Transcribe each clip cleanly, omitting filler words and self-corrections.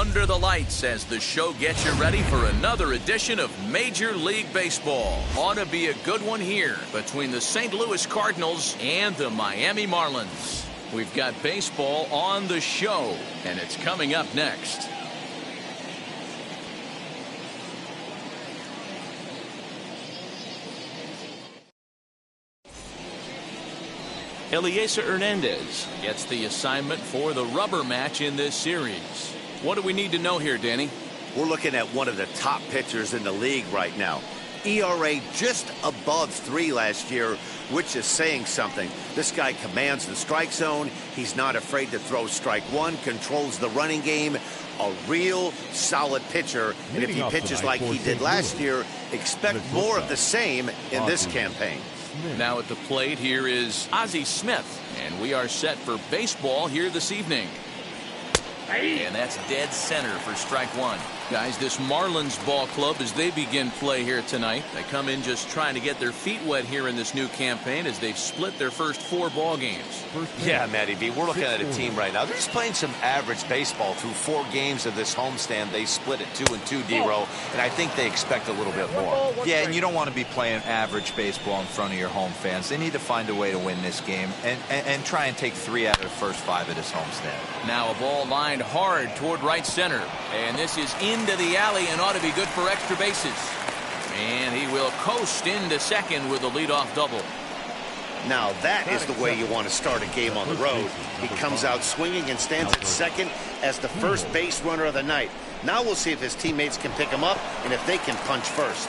under the lights as the show gets you ready for another edition of Major League Baseball. Ought to be a good one here between the St. Louis Cardinals and the Miami Marlins. We've got baseball on the show, and it's coming up next. Yadier Hernandez gets the assignment for the rubber match in this series. What do we need to know here, Danny? We're looking at one of the top pitchers in the league right now. ERA just above 3 last year, which is saying something. This guy commands the strike zone. He's not afraid to throw strike one, controls the running game. A real solid pitcher. And if he pitches like he did last year, expect more of the same in this campaign. Now at the plate here is Ozzie Smith, and we are set for baseball here this evening. And that's dead center for strike one. Guys, this Marlins ball club, as they begin play here tonight, they come in just trying to get their feet wet here in this new campaign as they've split their first 4 ball games. Yeah, Matty B, we're looking at a team right now. They're just playing some average baseball through 4 games of this homestand. They split it 2-2, D-Row, and I think they expect a little bit more. Yeah, and you don't want to be playing average baseball in front of your home fans. They need to find a way to win this game and try and take 3 out of the first 5 of this homestand. Now a ball lined hard toward right center, and this is into the alley and ought to be good for extra bases. And he will coast into second with a leadoff double. Now that is the way you want to start a game on the road. He comes out swinging and stands at second as the first base runner of the night. Now we'll see if his teammates can pick him up and if they can punch first.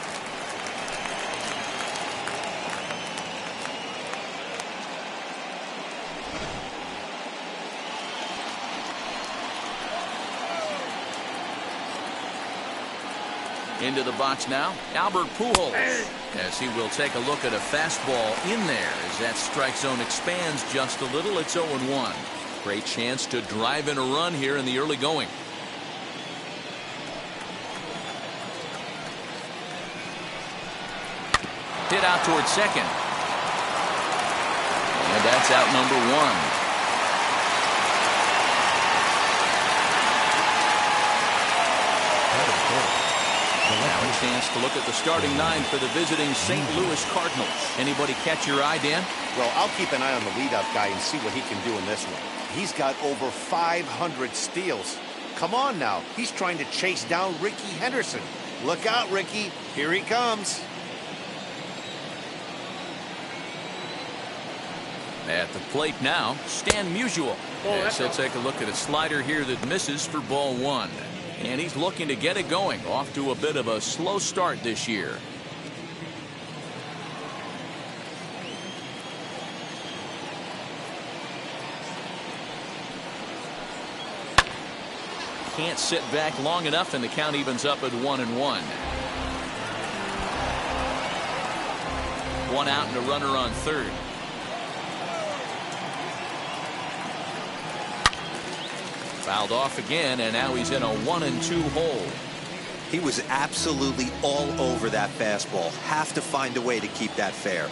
Into the box now, Albert Pujols, as he will take a look at a fastball in there as that strike zone expands just a little. It's 0-1. Great chance to drive in a run here in the early going. Hit out towards second. And that's out number 1. Now a chance to look at the starting 9 for the visiting St. Louis Cardinals. Anybody catch your eye, Dan? Well, I'll keep an eye on the leadoff guy and see what he can do in this one. He's got over 500 steals. Come on now. He's trying to chase down Ricky Henderson. Look out, Ricky. Here he comes. At the plate now, Stan Musial. Yes, let's take a look at a slider here that misses for ball 1. And he's looking to get it going. Off to a bit of a slow start this year. Can't sit back long enough, and the count evens up at 1-1. 1 out and a runner on third. Fouled off again, and now he's in a 1-2 hole. He was absolutely all over that fastball. Have to find a way to keep that fair.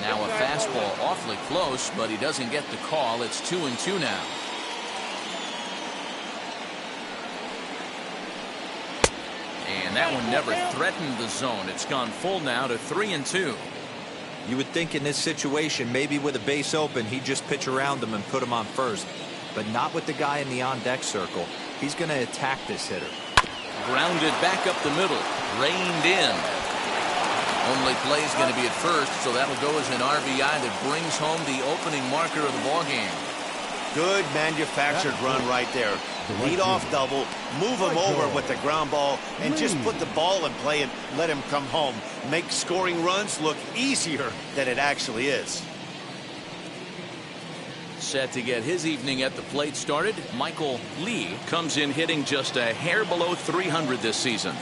Now a fastball awfully close, but he doesn't get the call. It's 2-2 now. And that one never threatened the zone. It's gone full now to 3-2. You would think in this situation, maybe with a base open, he'd just pitch around him and put him on first. But not with the guy in the on-deck circle. He's going to attack this hitter. Grounded back up the middle. Reined in. Only play is going to be at first, so that'll go as an RBI that brings home the opening marker of the ballgame. Good manufactured run right there. Lead-off double, move him over with the ground ball, and just put the ball in play and let him come home. Make scoring runs look easier than it actually is. Set to get his evening at the plate started, Michael Lee comes in hitting just a hair below 300 this season.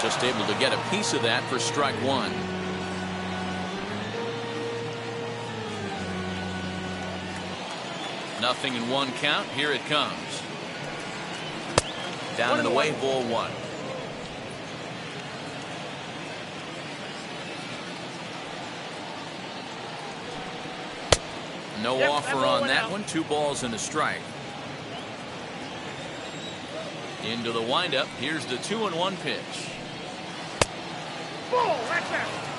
Just able to get a piece of that for strike 1. Nothing in 1 count. Here it comes. Down and away, ball 1. No offer on that one. 2 balls and a strike. Into the windup. Here's the 2-1 pitch.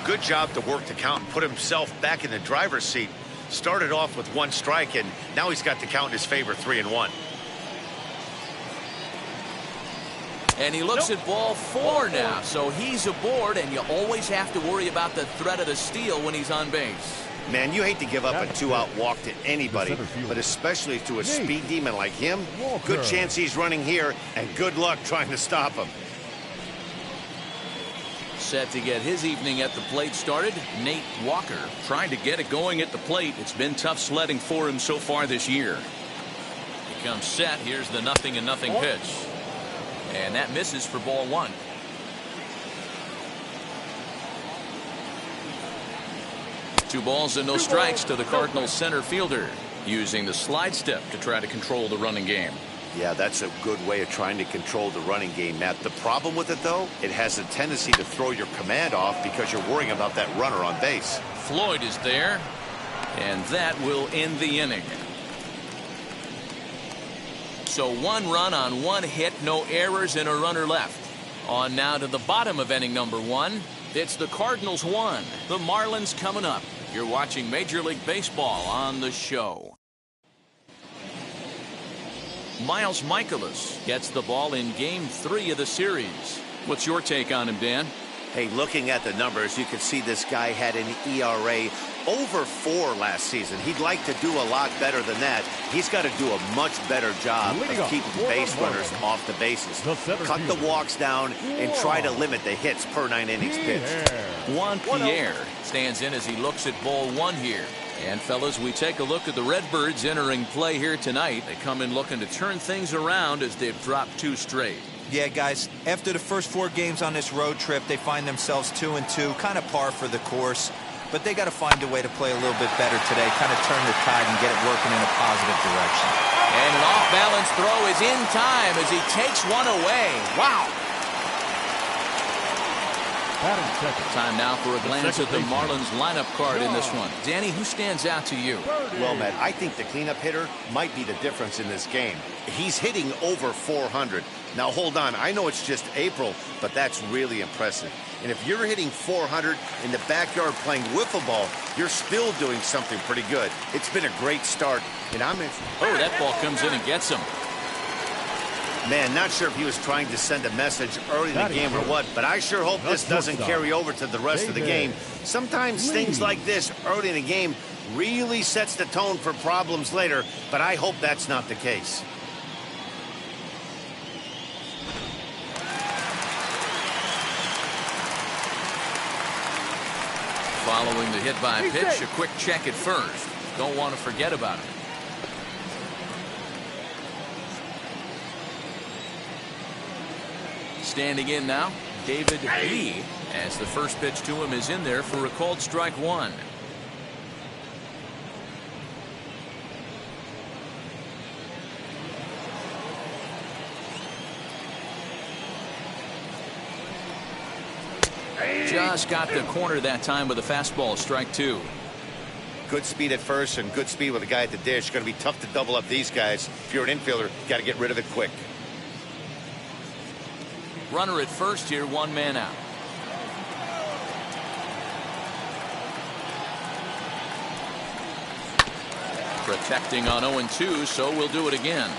Good job to work the count and put himself back in the driver's seat. Started off with 1 strike, and now he's got the count in his favor, 3-1. And he looks at ball 4 now, so he's aboard, and you always have to worry about the threat of the steal when he's on base. Man, you hate to give up a 2-out walk to anybody, but especially to a speed demon like him. Good chance he's running here, and good luck trying to stop him. Set to get his evening at the plate started, Nate Walker trying to get it going at the plate. It's been tough sledding for him so far this year. He comes set. Here's the 0-0 pitch. And that misses for ball 1. Two balls and no strikes to the Cardinals center fielder, using the slide step to try to control the running game. Yeah, that's a good way of trying to control the running game, Matt. The problem with it, though, it has a tendency to throw your command off because you're worrying about that runner on base. Floyd is there, and that will end the inning. So 1 run on 1 hit, no errors, and a runner left. On now to the bottom of inning number 1. It's the Cardinals 1, the Marlins coming up. You're watching Major League Baseball on the show. Miles Mikolas gets the ball in game 3 of the series. What's your take on him, Dan? Hey, looking at the numbers, you can see this guy had an ERA over 4 last season. He'd like to do a lot better than that. He's got to do a much better job of keeping base runners off the bases. Cut the walks down and try to limit the hits per 9 innings pitched. Juan Pierre stands in as he looks at ball 1 here. And fellas, we take a look at the Redbirds entering play here tonight. They come in looking to turn things around as they've dropped 2 straight. Yeah, guys, after the first 4 games on this road trip, they find themselves 2-2, kind of par for the course. But they got to find a way to play a little bit better today, kind of turn the tide and get it working in a positive direction. And an off-balance throw is in time as he takes one away. Wow. Time now for a glance at the Marlins lineup card in this one. Danny, who stands out to you? Well, Matt, I think the cleanup hitter might be the difference in this game. He's hitting over 400. Now, hold on. I know it's just April, but that's really impressive. And if you're hitting 400 in the backyard playing wiffle ball, you're still doing something pretty good. It's been a great start, and I'm in. Oh, that ball comes in and gets him. Man, not sure if he was trying to send a message early in the game or what, but I sure hope this doesn't carry over to the rest of the game. Sometimes things like this early in the game really sets the tone for problems later, but I hope that's not the case. Following the hit by pitch, a quick check at first. Don't want to forget about it. Standing in now, David Lee, as the first pitch to him is in there for a called strike 1. Just got the corner that time with a fastball, strike 2. Good speed at first and good speed with a guy at the dish. Going to be tough to double up these guys. If you're an infielder, got to get rid of it quick. Runner at first here, 1 man out. Protecting on 0-2, so we'll do it again.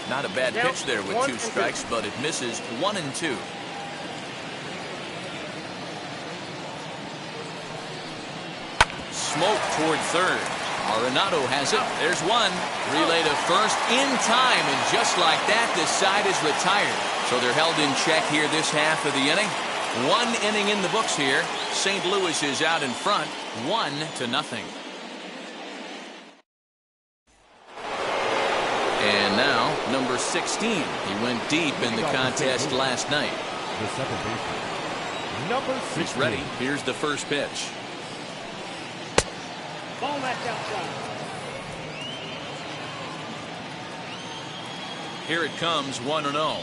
Not a bad pitch there with 2 strikes, but it misses 1-2. Smoke toward third. Arenado has it. There's one. Relay to first in time, and just like that, this side is retired. So they're held in check here this half of the inning. 1 inning in the books here. St. Louis is out in front, 1-0. And now, number 16. He went deep in the contest last night. The second baseman, number 16. He's ready. Here's the first pitch. Ball left outside. Here it comes, 1-0.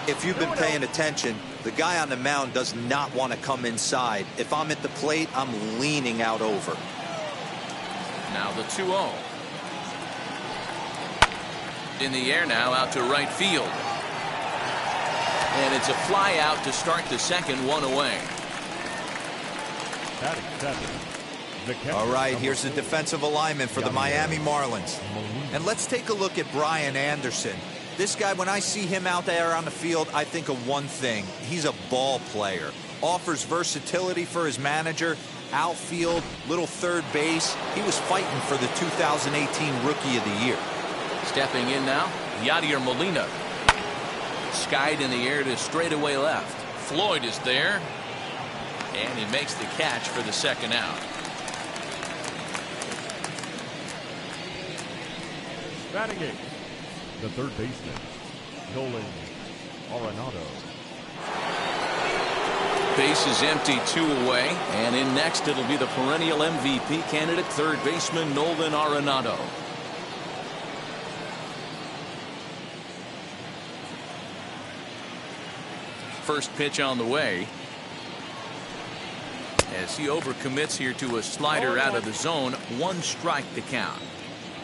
If you've been paying attention, the guy on the mound does not want to come inside. If I'm at the plate, I'm leaning out over. Now the 2-0. In the air now, out to right field. And it's a fly out to start the second, one away. All right, here's the defensive alignment for the Miami Marlins. And let's take a look at Brian Anderson. This guy, when I see him out there on the field, I think of one thing. He's a ball player. Offers versatility for his manager. Outfield, little third base. He was fighting for the 2018 Rookie of the Year. Stepping in now, Yadier Molina. Skied in the air to straightaway left. Floyd is there. And he makes the catch for the second out. Batting eighth, the third baseman, Nolan Aronado. Base is empty, 2 away. And in next, it'll be the perennial MVP candidate, third baseman Nolan Aronado. First pitch on the way. As he overcommits here to a slider out of the zone, 1 strike to count.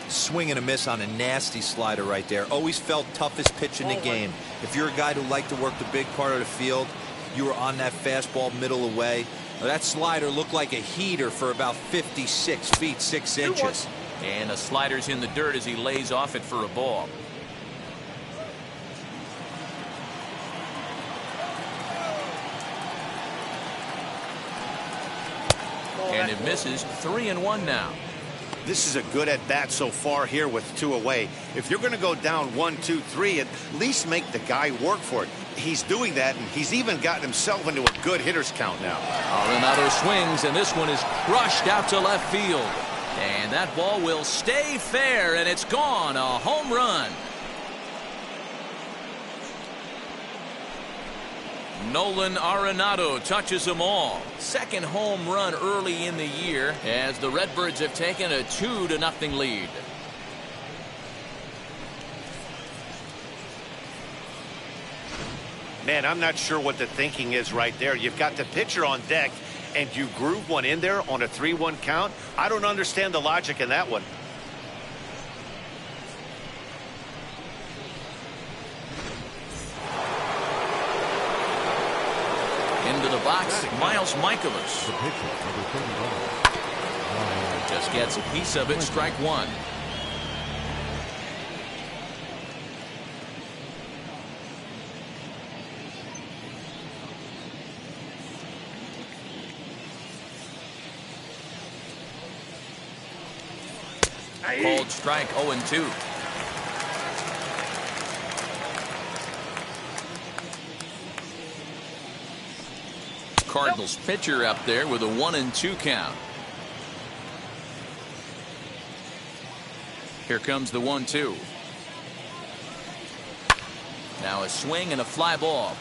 Swing and a miss on a nasty slider right there. Always felt toughest pitch in the game. If you're a guy who liked to work the big part of the field, you were on that fastball middle away. That slider looked like a heater for about 56 feet 6 inches. And the slider's in the dirt as he lays off it for a ball. And it misses. 3-1 now. This is a good at bat so far here with 2 away. If you're going to go down 1, 2, 3, at least make the guy work for it. He's doing that, and he's even gotten himself into a good hitter's count now. Arenado swings, and this one is crushed out to left field. And that ball will stay fair, and it's gone. A home run. Nolan Aronado touches them all. Second home run early in the year as the Redbirds have taken a 2-0 lead. Man, I'm not sure what the thinking is right there. You've got the pitcher on deck, and you groove one in there on a 3-1 count. I don't understand the logic in that one. Into the box, Miles Michaelis. The pitcher, number 31. Just gets a piece of it, strike 1. Called strike, 0-2. Cardinals pitcher up there with a 1-2 count. Here comes the 1-2. Now a swing and a fly ball.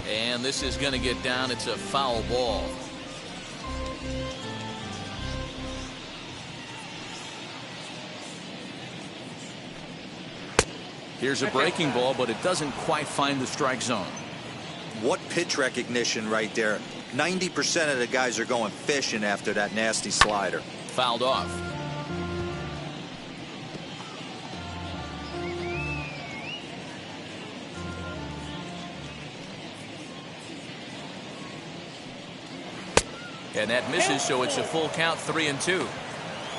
And this is going to get down. It's a foul ball. Here's a breaking ball, but it doesn't quite find the strike zone. What pitch recognition right there. 90% of the guys are going fishing after that nasty slider. Fouled off. And that misses, so it's a full count, 3-2.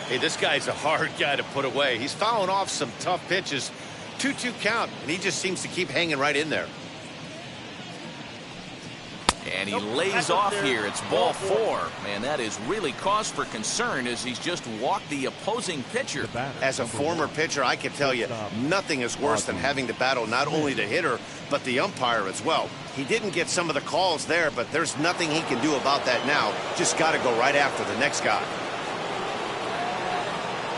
Hey, this guy's a hard guy to put away. He's fouling off some tough pitches. 2-2 count, and he just seems to keep hanging right in there. And he lays off here. It's ball 4. Man, that is really cause for concern as he's just walked the opposing pitcher. As a former pitcher, I can tell you, nothing is worse than having to battle not only the hitter, but the umpire as well. He didn't get some of the calls there, but there's nothing he can do about that now. Just got to go right after the next guy.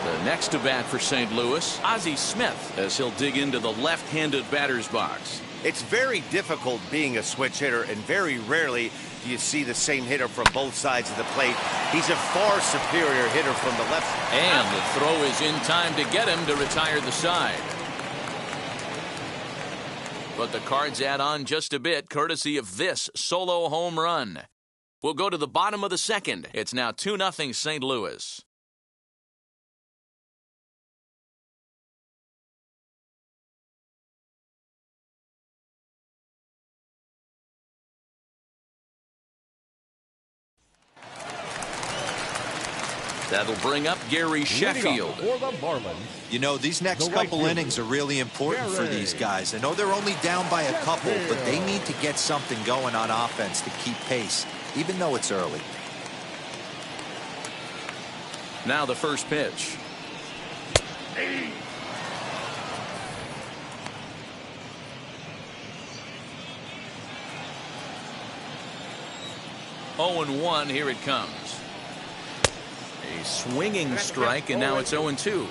The next to bat for St. Louis, Ozzie Smith, as he'll dig into the left-handed batter's box. It's very difficult being a switch hitter, and very rarely do you see the same hitter from both sides of the plate. He's a far superior hitter from the left. And the throw is in time to get him to retire the side. But the Cards add on just a bit, courtesy of this solo home run. We'll go to the bottom of the second. It's now 2-0 St. Louis. That'll bring up Gary Sheffield. For the Marlins. You know, these next couple innings are really important for these guys. I know they're only down by a couple, but they need to get something going on offense to keep pace, even though it's early. Now the first pitch. Hey. 0-1, here it comes. A swinging strike, and now it's 0-2.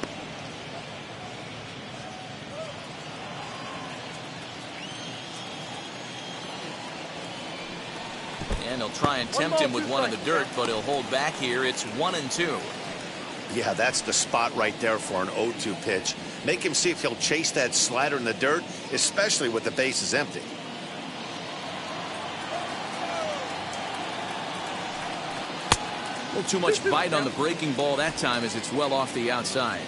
And he'll try and tempt him with one in the dirt, but he'll hold back here. It's 1-2. Yeah, that's the spot right there for an 0-2 pitch. Make him see if he'll chase that slider in the dirt, especially with the bases empty. A little too much bite on the breaking ball that time as it's well off the outside.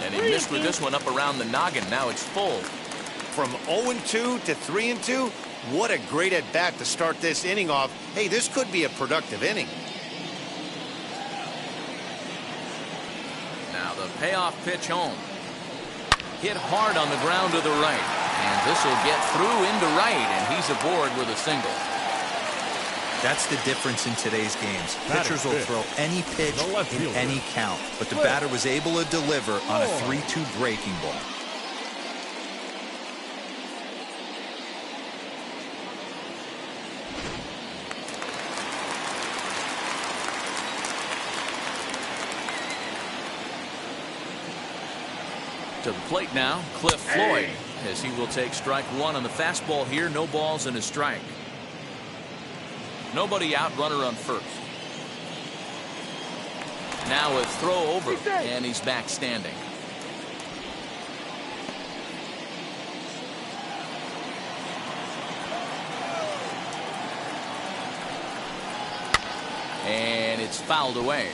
And he missed with this one up around the noggin. Now it's full. From 0-2 to 3-2, what a great at-bat to start this inning off. Hey, this could be a productive inning. Now the payoff pitch home. Hit hard on the ground to the right. And this will get through into right, and he's aboard with a single. That's the difference in today's games. Pitchers will throw any pitch in any count, but the batter was able to deliver on a 3-2 breaking ball. To the plate now, Cliff Floyd, as he will take strike one on the fastball here. No balls and a strike. Nobody out, runner on first. Now a throw over, and he's back standing. And it's fouled away.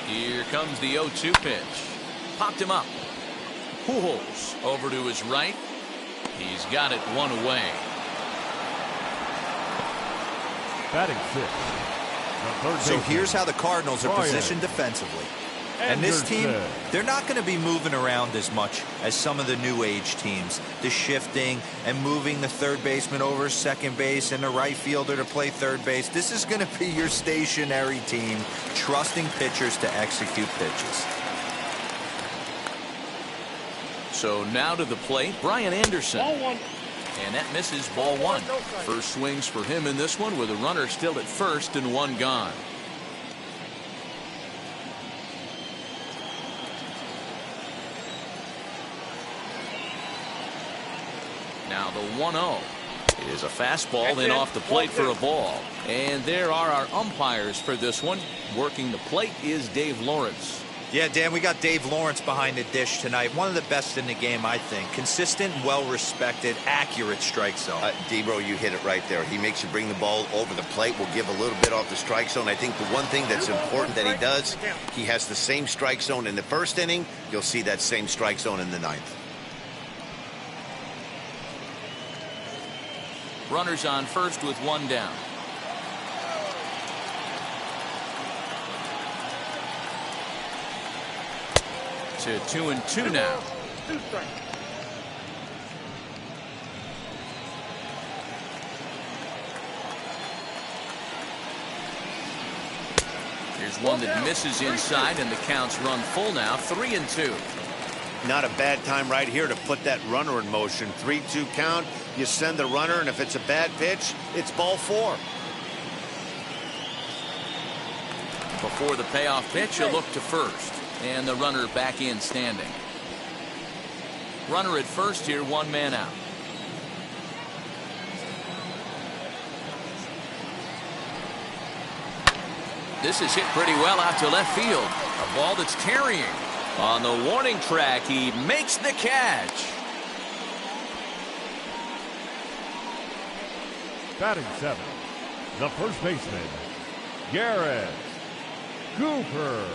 Here comes the 0-2 pitch. Popped him up. Pujols over to his right. He's got it one away. Batting sixth. So here's how the Cardinals are positioned defensively. And this team, they're not going to be moving around as much as some of the new age teams. The shifting and moving the third baseman over second base and the right fielder to play third base. This is going to be your stationary team, trusting pitchers to execute pitches. So now to the plate, Brian Anderson. And that misses, ball one. First swings for him in this one with a runner still at first and one gone. Now the 1-0 is a fastball, then off the plate for a ball. And there are our umpires for this one. Working the plate is Dave Lawrence. Yeah, Dan, we got Dave Lawrence behind the dish tonight. One of the best in the game, I think. Consistent, well-respected, accurate strike zone. D-Bro, you hit it right there. He makes you bring the ball over the plate. Will give a little bit off the strike zone. I think the one thing that's important that he does, he has the same strike zone in the first inning. You'll see that same strike zone in the ninth. Runners on first with one down. To 2-2 now. Here's one that misses inside, and the counts run full now. 3-2. Not a bad time right here to put that runner in motion. 3-2 count. You send the runner, and if it's a bad pitch, it's ball 4. Before the payoff pitch, a look to first. And the runner back in standing. Runner at first here, 1 man out. This is hit pretty well out to left field. A ball that's carrying. On the warning track, he makes the catch. Batting 7, the first baseman, Garrett Cooper.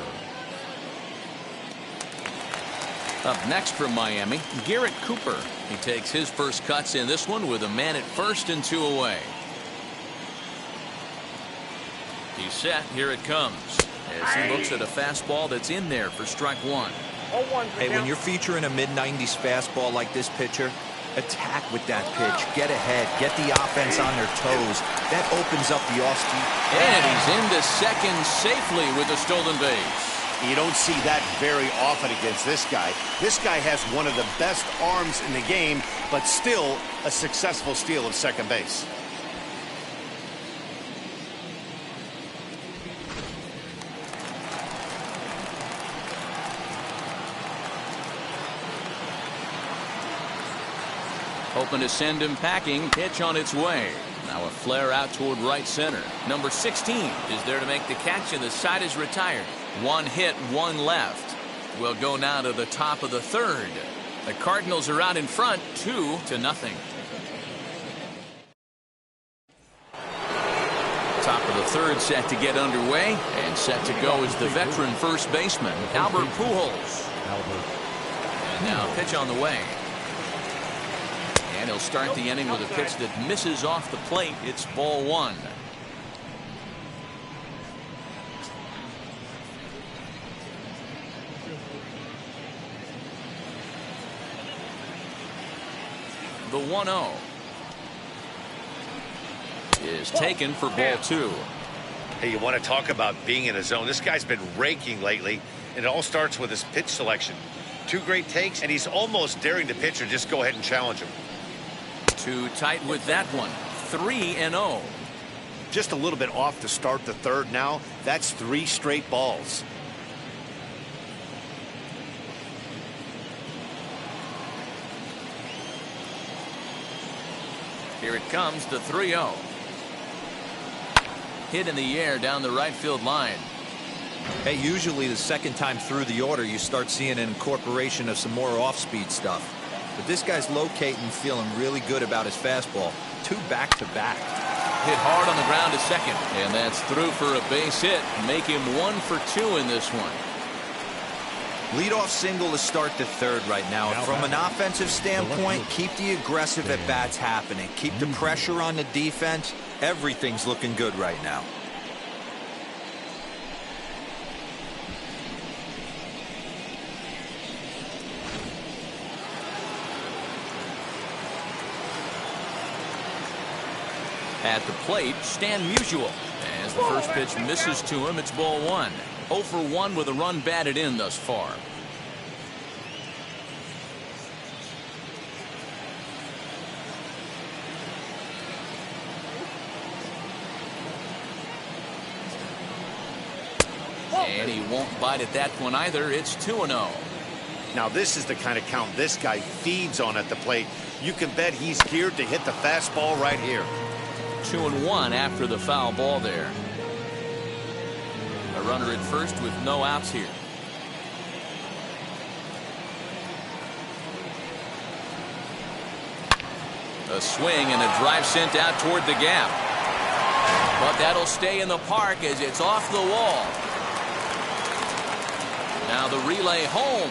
Up next from Miami, Garrett Cooper. He takes his first cuts in this one with a man at first and 2 away. He's set. Here it comes. As he looks at a fastball that's in there for strike 1. Hey, when you're featuring a mid-90s fastball like this pitcher, attack with that pitch. Get ahead. Get the offense on their toes. That opens up the off-speed. And he's into second safely with a stolen base. You don't see that very often against this guy. This guy has one of the best arms in the game, but still a successful steal of second base. Hoping to send him packing. Pitch on its way. Now a flare out toward right center. Number 16 is there to make the catch, and the side is retired. 1 hit, 1 left. We'll go now to the top of the 3rd. The Cardinals are out in front, 2-0. Top of the 3rd set to get underway, and set to go is the veteran first baseman, Albert Pujols. And now pitch on the way. And he'll start the inning with a pitch that misses off the plate. It's ball 1. The 1-0 is taken for ball 2. Hey, you want to talk about being in a zone? This guy's been raking lately, and it all starts with his pitch selection. 2 great takes, and he's almost daring the pitcher just go ahead and challenge him. Too tight with that one. 3-0. Just a little bit off to start the 3rd now. That's 3 straight balls. Here it comes, the 3-0. Hit in the air down the right field line. Hey, usually the second time through the order, you start seeing an incorporation of some more off-speed stuff. But this guy's locating, feeling really good about his fastball. 2 back-to-back. Hit hard on the ground to second. And that's through for a base hit. Make him 1 for 2 in this one. Leadoff single to start the 3rd right now. From an offensive standpoint, keep the aggressive at-bats happening. Keep the pressure on the defense. Everything's looking good right now. At the plate, Stan Musial. As the first pitch misses to him, it's ball 1. 0 for 1 with a run batted in thus far. And he won't bite at that one either. It's 2-0. Now this is the kind of count this guy feeds on at the plate. You can bet he's geared to hit the fastball right here. 2-1 after the foul ball there. A runner at first with no outs here. A swing and a drive sent out toward the gap. But that'll stay in the park as it's off the wall. Now the relay home.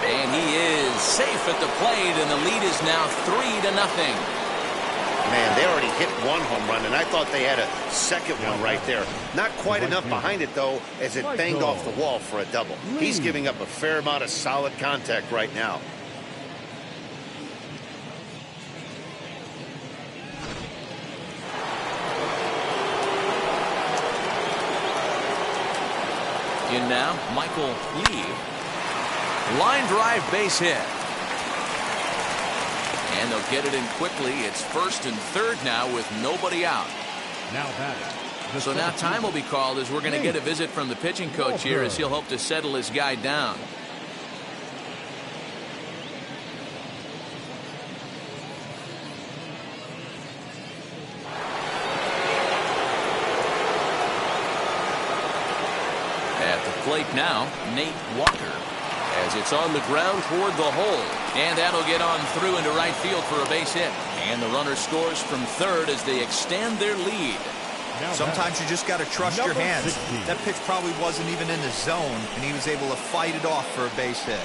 And he is safe at the plate, and the lead is now 3-0. Man, they already hit 1 home run, and I thought they had a second one right there. Not quite enough behind it, though, as it banged off the wall for a double. He's giving up a fair amount of solid contact right now. In now, Michael Lee. Line drive base hit. And they'll get it in quickly. It's first and third now with nobody out. Now batting. So now time will be called as we're going to get a visit from the pitching coach here as he'll hope to settle his guy down. At the plate now, Nate Walker. As it's on the ground toward the hole. And that'll get on through into right field for a base hit. And the runner scores from third as they extend their lead. Sometimes you just got to trust your hands. 16. That pitch probably wasn't even in the zone, and he was able to fight it off for a base hit.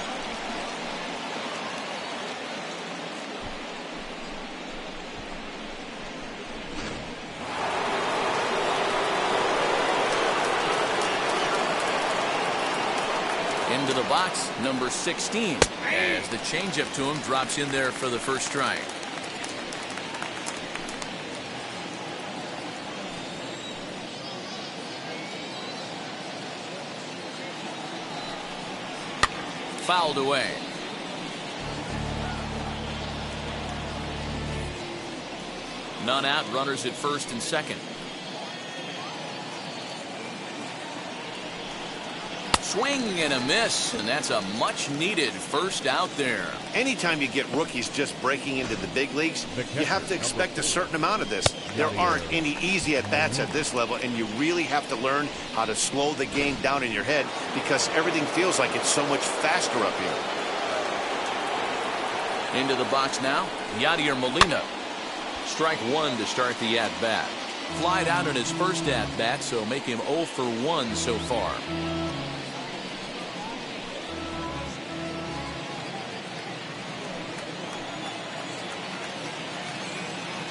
Into the box, number 16. As the changeup to him drops in there for the first strike. Fouled away. None out, runners at first and second. Swing and a miss, and that's a much needed first out there. Anytime you get rookies just breaking into the big leagues, you have to expect a certain amount of this. There aren't any easy at-bats at this level, and you really have to learn how to slow the game down in your head because everything feels like it's so much faster up here. Into the box now, Yadier Molina. Strike one to start the at-bat. Flied out in his first at-bat, so make him 0 for 1 so far.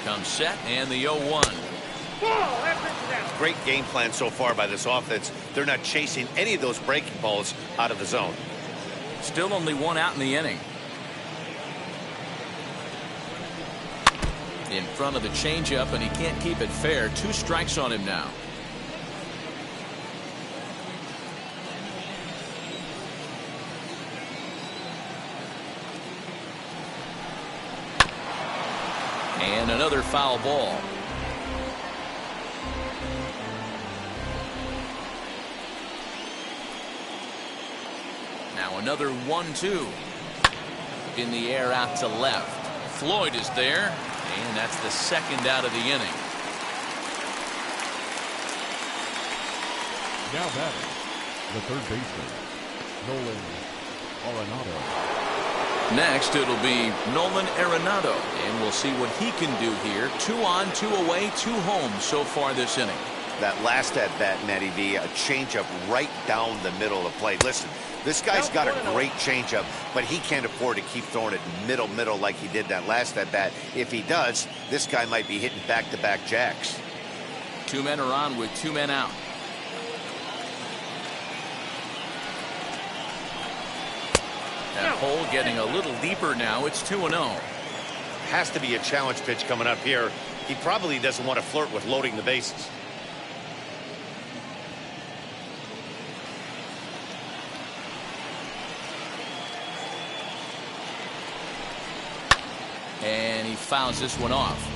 Comes set and the 0-1. Great game plan so far by this offense. They're not chasing any of those breaking balls out of the zone. Still only one out in the inning. In front of the changeup, and he can't keep it fair. 2 strikes on him now. And another foul ball. Now another 1-2. In the air out to left. Floyd is there, and that's the second out of the inning. Now batting, the third baseman, Nolan Aronado. Next, it'll be Nolan Aronado, and we'll see what he can do here. 2 on, 2 away, 2 home so far this inning. That last at-bat, Matty V, a changeup right down the middle of the plate. Listen, this guy's got a great changeup, but he can't afford to keep throwing it middle like he did that last at-bat. If he does, this guy might be hitting back-to-back jacks. 2 men are on with 2 men out. That hole getting a little deeper now. It's 2-0. Has to be a challenge pitch coming up here. He probably doesn't want to flirt with loading the bases. And he fouls this one off.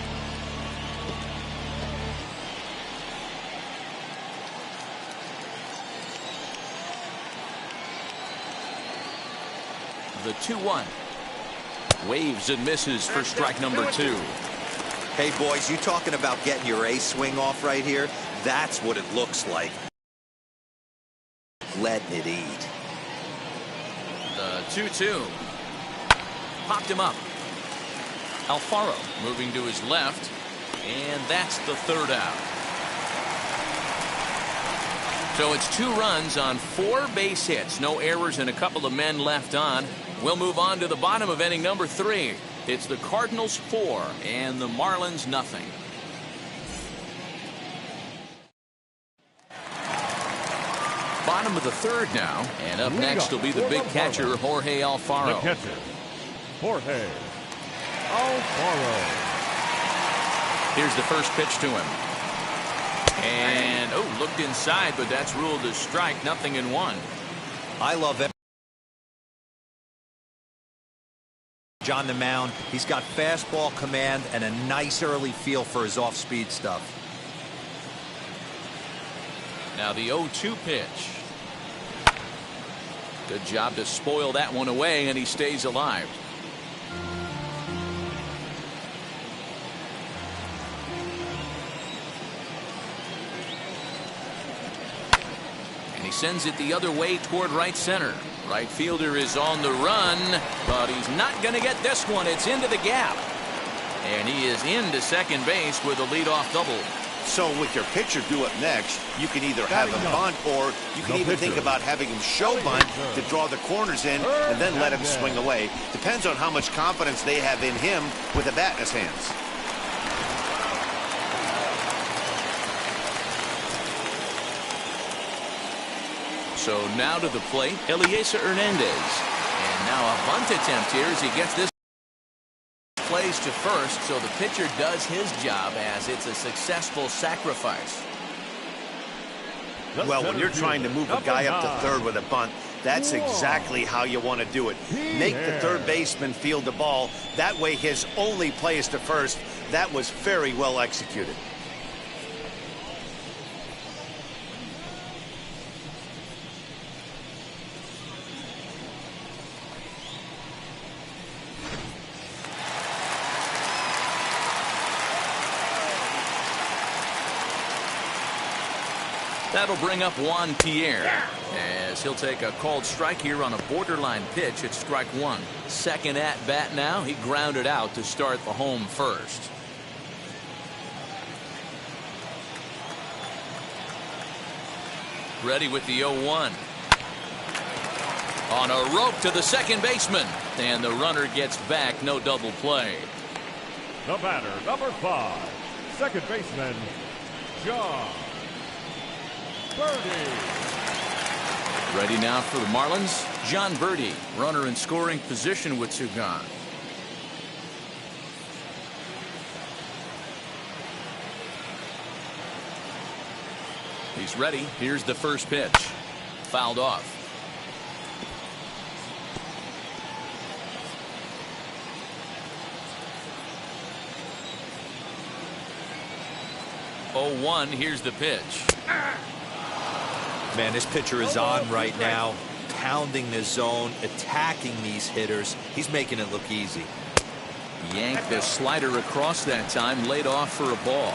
The 2-1. Waves and misses for strike number 2. Hey, boys, you talking about getting your A swing off right here? That's what it looks like. Letting it eat. The 2-2. Popped him up. Alfaro moving to his left, and that's the third out. So it's 2 runs on 4 base hits. No errors and a couple of men left on. We'll move on to the bottom of inning number 3. It's the Cardinals 4 and the Marlins nothing. Bottom of the third now, and up next will be the big catcher Jorge Alfaro. The catcher, Jorge Alfaro. Here's the first pitch to him. And, looked inside, but that's ruled a strike. 0-1. I love it. On the mound, he's got fastball command and a nice early feel for his off-speed stuff. Now the 0-2 pitch. Good job to spoil that one away, and he stays alive. And he sends it the other way toward right center. Right fielder is on the run, but he's not going to get this one. It's into the gap. And he is into second base with a leadoff double. So with your pitcher due up next, you can either have him bunt, or you can even think about having him show bunt to draw the corners in and then let him swing away. Depends on how much confidence they have in him with a bat in his hands. So now to the plate, Yadier Hernandez. And now a bunt attempt here as he gets this plays to first, so the pitcher does his job as it's a successful sacrifice. Well, when you're trying to move a guy up to third with a bunt, that's exactly how you want to do it. Make the third baseman field the ball. That way his only play is to first. That was very well executed. That'll bring up Juan Pierre as he'll take a called strike here on a borderline pitch at strike one. Second at bat now. He grounded out to start the home first. Ready with the 0-1. On a rope to the second baseman. And the runner gets back. No double play. The batter, number 5, second baseman, John Birdie. Ready now for the Marlins, John Birdie. Runner in scoring position with two gone. He's ready. Here's the first pitch. Fouled off. Oh, 1. Here's the pitch. Man, this pitcher is on right now, pounding the zone, attacking these hitters. He's making it look easy. Yanked the slider across that time, laid off for a ball.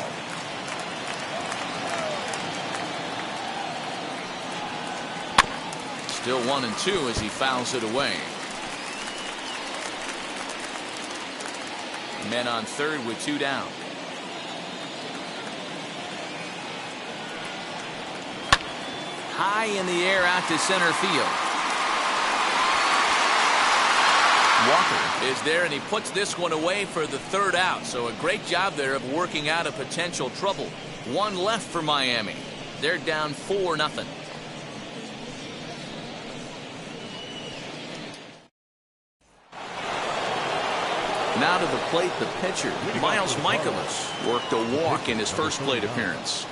Still 1-2 as he fouls it away. Men on third with two down. High in the air out to center field. Walker is there, and he puts this one away for the third out. So a great job there of working out a potential trouble. One left for Miami. They're down 4-0. Now to the plate, the pitcher, Miles Michaelis, worked a walk in his first plate appearance.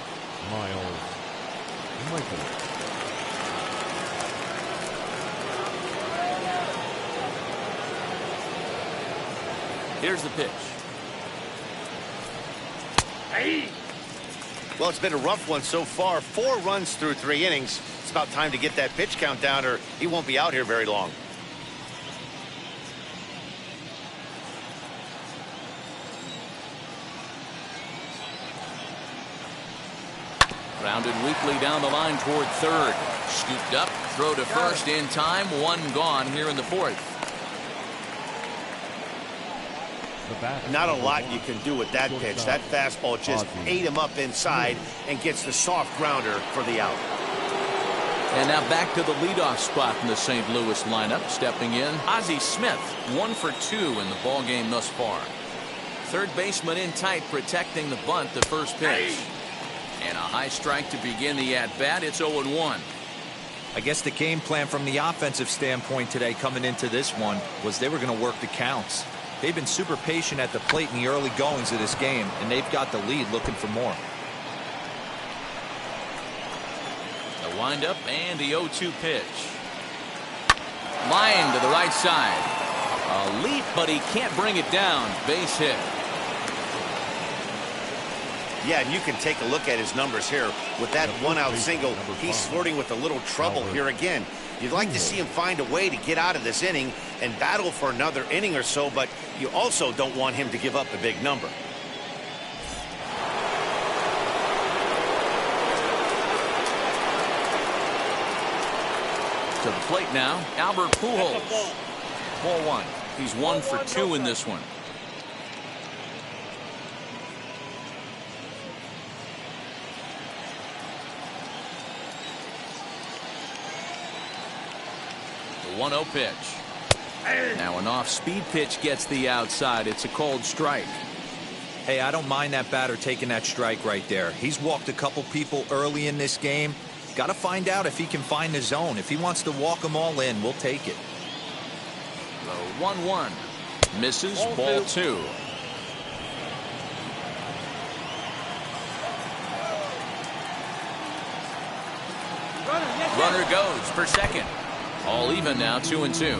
Miles Michaelis. Here's the pitch. Well, it's been a rough one so far. 4 runs through 3 innings. It's about time to get that pitch count down, or he won't be out here very long. Grounded weakly down the line toward third. Scooped up, throw to first in time. 1 gone here in the 4th. Not a lot you can do with that pitch. That fastball just ate him up inside and gets the soft grounder for the out. And now back to the leadoff spot in the St. Louis lineup. Stepping in, Ozzie Smith, 1 for 2 in the ballgame thus far. Third baseman in tight, protecting the bunt, the first pitch. And a high strike to begin the at-bat. It's 0-1. I guess the game plan from the offensive standpoint today coming into this one was they were going to work the counts. They've been super patient at the plate in the early goings of this game, and they've got the lead looking for more. The windup and the 0-2 pitch. Line to the right side. A leap, but he can't bring it down. Base hit. Yeah, and you can take a look at his numbers here. With that one-out single, he's flirting with a little trouble here again. You'd like to see him find a way to get out of this inning and battle for another inning or so, but you also don't want him to give up a big number. To the plate now, Albert Pujols. Ball one. He's 1 for 2 in this one. The 1-0 pitch. Now an off-speed pitch gets the outside. It's a called strike. Hey, I don't mind that batter taking that strike right there. He's walked a couple people early in this game. Got to find out if he can find the zone. If he wants to walk them all in, we'll take it. The 1-1 misses. Ball 2. Runner goes for second. All even now, 2-2.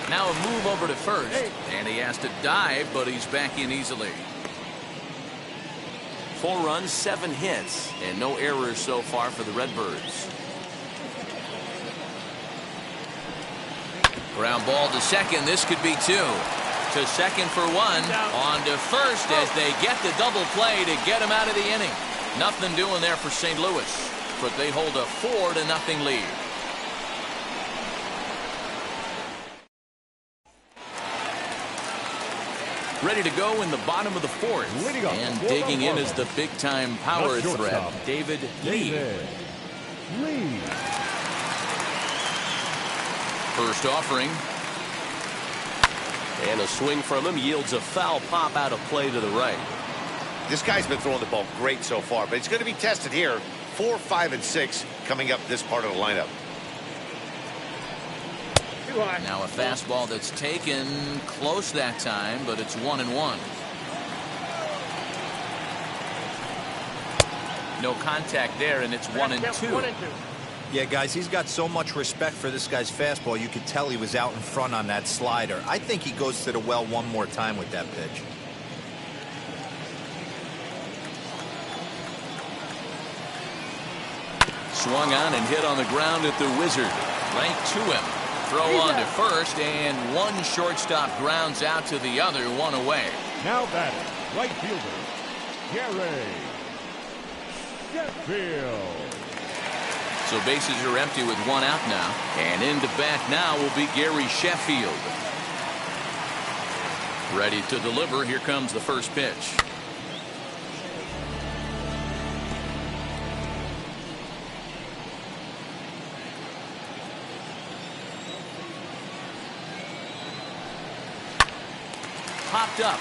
Now a move over to first, and he has to dive, but he's back in easily. 4 runs, 7 hits, and no errors so far for the Redbirds. Ground ball to second. This could be 2. To second for 1. On to first as they get the double play to get him out of the inning. Nothing doing there for St. Louis, but they hold a 4-0 lead. Ready to go in the bottom of the 4th. And digging in is the big-time power threat, David Lee. First offering. And a swing from him yields a foul pop out of play to the right. This guy's been throwing the ball great so far, but it's going to be tested here. 4, 5, and 6 coming up this part of the lineup. Now a fastball that's taken close that time, but it's 1-1. No contact there, and it's 1-2. Yeah, guys, he's got so much respect for this guy's fastball. You could tell he was out in front on that slider. I think he goes to the well one more time with that pitch. Swung on and hit on the ground at the Wizard. Right to him. Throw on to first, and one shortstop grounds out to the other, 1 away. Now batting, right fielder, Garrett Sheffield. So bases are empty with 1 out now. And into bat now will be Gary Sheffield. Ready to deliver. Here comes the first pitch. Popped up.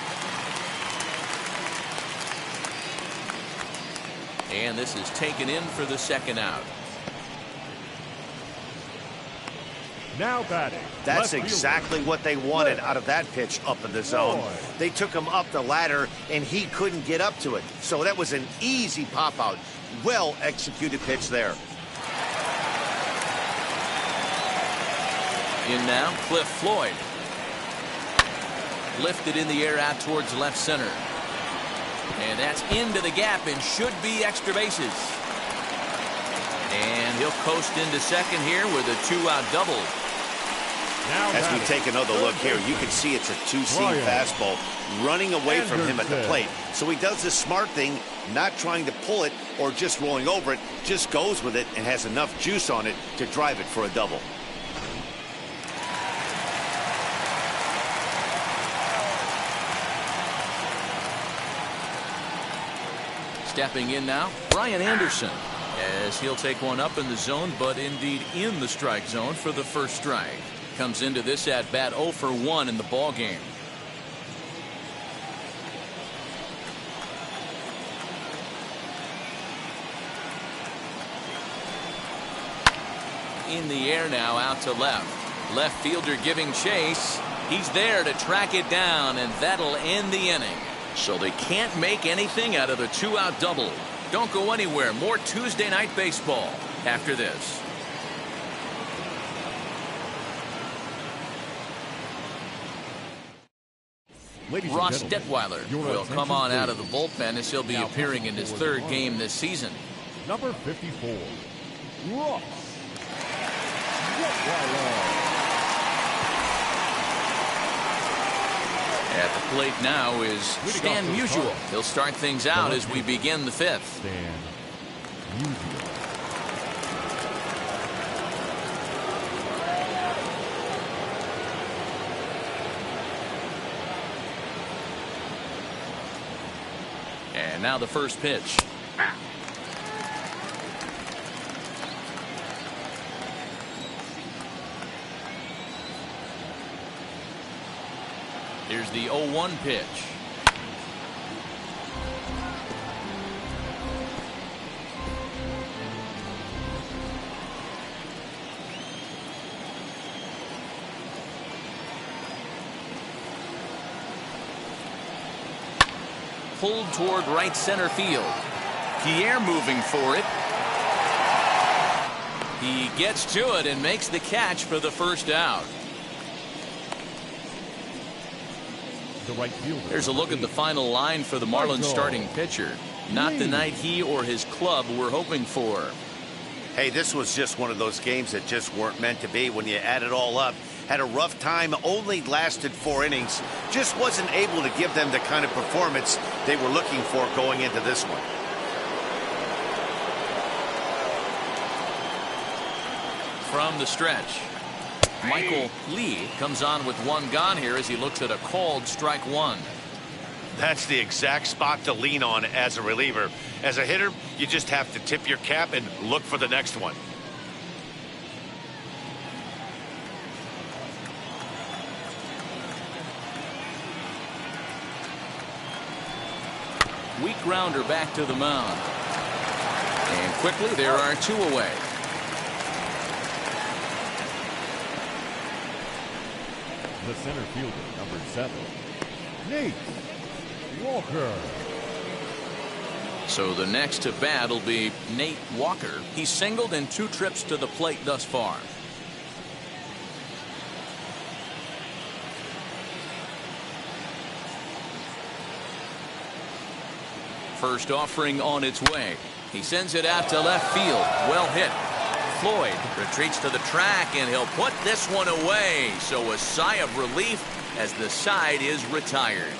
And this is taken in for the second out. Now batting. That's exactly what they wanted out of that pitch up in the zone. They took him up the ladder, and he couldn't get up to it. So that was an easy pop-out. Well-executed pitch there. In now, Cliff Floyd. Lifted in the air out towards left center. And that's into the gap and should be extra bases. And he'll coast into second here with a 2-out double. As we take another look here, you can see it's a 2-seam fastball running away from him at the plate. So he does the smart thing, not trying to pull it or just rolling over it, just goes with it and has enough juice on it to drive it for a double. Stepping in now, Brian Anderson, as he'll take one up in the zone, but indeed in the strike zone for the first strike. Comes into this at bat 0 for 1 in the ball game. In the air now, out to left. Left fielder giving chase. He's there to track it down, and that'll end the inning. So they can't make anything out of the 2-out double. Don't go anywhere. More Tuesday Night Baseball after this. Ross Detweiler will come on out of the bullpen as he'll be appearing in his third game this season. Number 54, Ross Detweiler. At the plate now is Stan Musial. He'll start things out as we begin the fifth. Stan Musial. And now the first pitch. Here's the 0-1 pitch. Pulled toward right center field. Pierre moving for it. He gets to it and makes the catch for the first out. Right fielder. There's a look at the final line for the Marlins starting pitcher. Not the night he or his club were hoping for. Hey, this was just one of those games that just weren't meant to be when you add it all up. Had a rough time, only lasted 4 innings. Just wasn't able to give them the kind of performance they were looking for going into this one. From the stretch, Michael Lee comes on with 1 gone here as he looks at a called strike 1. That's the exact spot to lean on as a reliever. As a hitter, you just have to tip your cap and look for the next one. Weak grounder back to the mound. And quickly there are 2 away. The center fielder, number 7, Nate Walker. So the next to bat will be Nate Walker. He's singled in 2 trips to the plate thus far. First offering on its way. He sends it out to left field. Well hit. Floyd retreats to the track, and he'll put this one away. So a sigh of relief as the side is retired.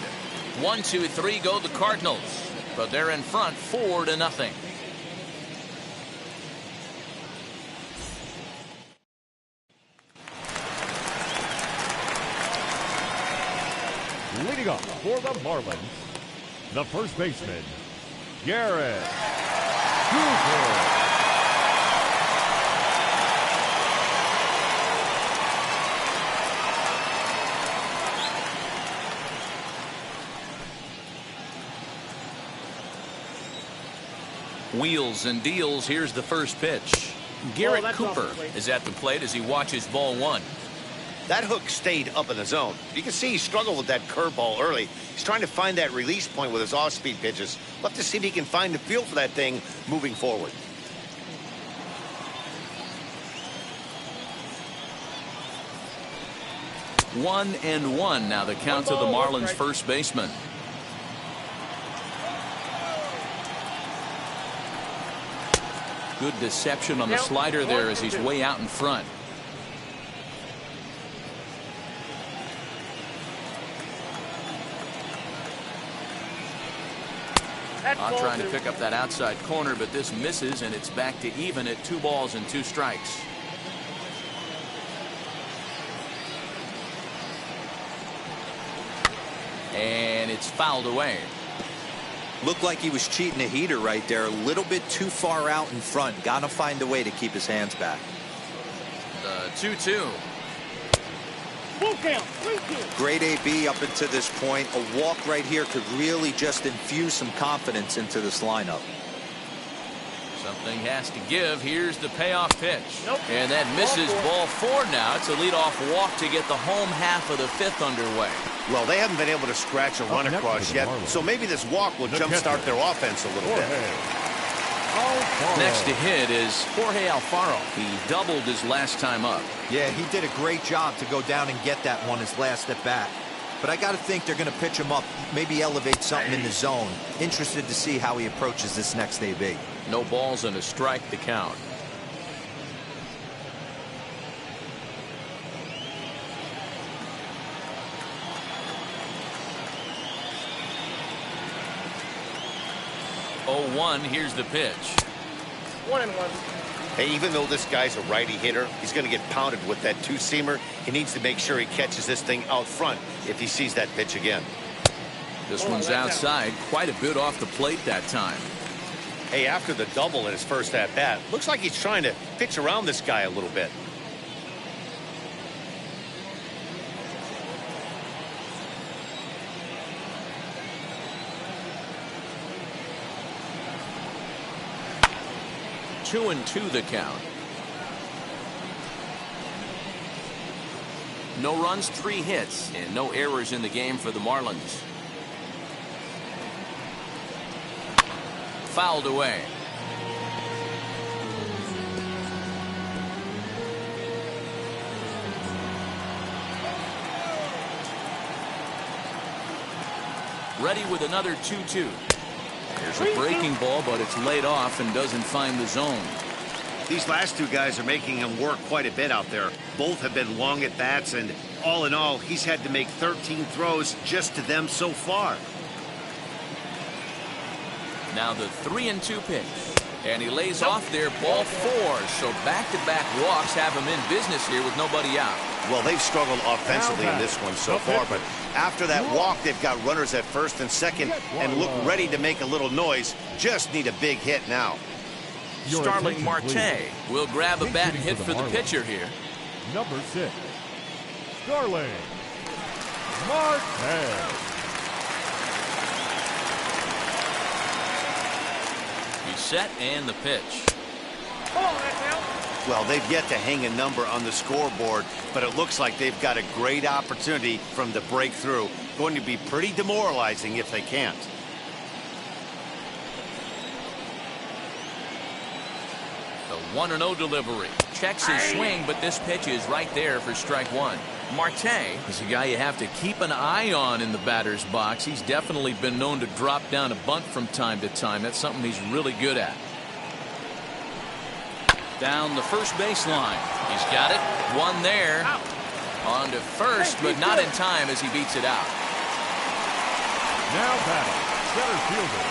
1, 2, 3 go the Cardinals, but they're in front 4-0. Leading up for the Marlins, the first baseman, Garrett Cooper. Wheels and deals. Here's the first pitch. Garrett Cooper is at the plate as he watches ball 1. That hook stayed up in the zone. You can see he struggled with that curveball early. He's trying to find that release point with his off-speed pitches. Love to see if he can find the feel for that thing moving forward. One and one now the count to the Marlins first baseman. Good deception on the slider there as he's way out in front. Trying to pick up that outside corner, but this misses, and it's back to even at 2 balls and 2 strikes. And it's fouled away. Looked like he was cheating a heater right there. A little bit too far out in front. Got to find a way to keep his hands back. The 2-2. Great AB up until this point. A walk right here could really just infuse some confidence into this lineup. Something has to give. Here's the payoff pitch. And that misses ball 4 now. It's a leadoff walk to get the home half of the 5th underway. Well, they haven't been able to scratch a run across yet, so maybe this walk will jumpstart their offense a little bit. Next to hit is Jorge Alfaro. He doubled his last time up. Yeah, he did a great job to go down and get that one his last at bat. But I got to think they're going to pitch him up, maybe elevate something in the zone. Interested to see how he approaches this next AB. No balls and a strike to count. Oh, 1, here's the pitch. 1-1. Hey, even though this guy's a righty hitter, he's going to get pounded with that two-seamer. He needs to make sure he catches this thing out front if he sees that pitch again. This one's outside, quite a bit off the plate that time. Hey, after the double in his first at-bat, looks like he's trying to pitch around this guy a little bit. 2-2 the count. No runs, 3 hits, and no errors in the game for the Marlins. Fouled away. Ready with another 2-2. There's a breaking ball, but it's laid off and doesn't find the zone. These last two guys are making him work quite a bit out there. Both have been long at bats, and all in all, he's had to make 13 throws just to them so far. Now the 3-2 pitch. And he lays off there, ball 4. So back-to-back walks have him in business here with nobody out. Well, they've struggled offensively in this one so far, but after that walk, they've got runners at first and second and look ready to make a little noise. Just need a big hit now. Starling Marte will grab a bat and hit for the pitcher here. Number 6, Starling Marte. He's set and the pitch. Well, they've yet to hang a number on the scoreboard, but it looks like they've got a great opportunity from the breakthrough. Going to be pretty demoralizing if they can't. The 1-0 delivery. Checks his swing, but this pitch is right there for strike 1. Marte is a guy you have to keep an eye on in the batter's box. He's definitely been known to drop down a bunt from time to time. That's something he's really good at. Down the first baseline. He's got it. One there. On to first, but not in time as he beats it out. Now batting, center fielder.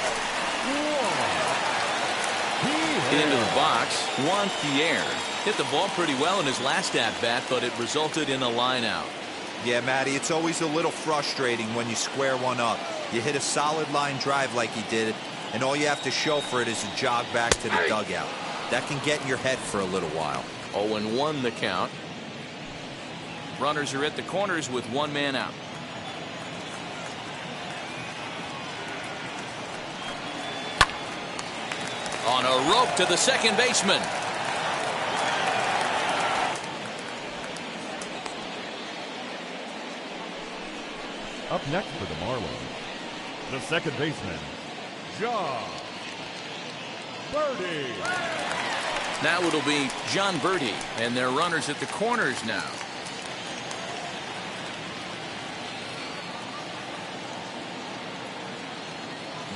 Into the box, Juan Pierre hit the ball pretty well in his last at-bat, but it resulted in a line out. Yeah, Matty, it's always a little frustrating when you square one up. You hit a solid line drive like he did, and all you have to show for it is a jog back to the dugout. That can get in your head for a little while. 0-1 the count. Runners are at the corners with one man out. On a rope to the second baseman. Up next for the Marlins, the second baseman, John Birdie. Now it'll be John Birdie, and their runners at the corners now.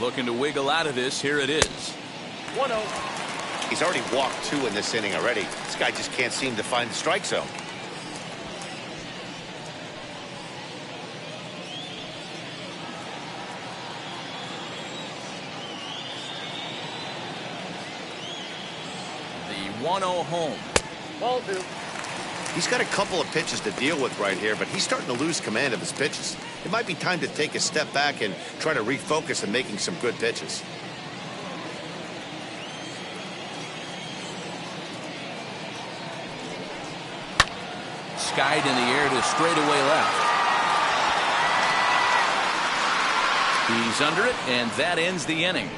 Looking to wiggle out of this. Here it is. 1-0. He's already walked 2 in this inning already. This guy just can't seem to find the strike zone. The 1-0 home. Ball 2. He's got a couple of pitches to deal with right here, but he's starting to lose command of his pitches. It might be time to take a step back and try to refocus on making some good pitches. Skied in the air to straightaway left. He's under it, and that ends the inning.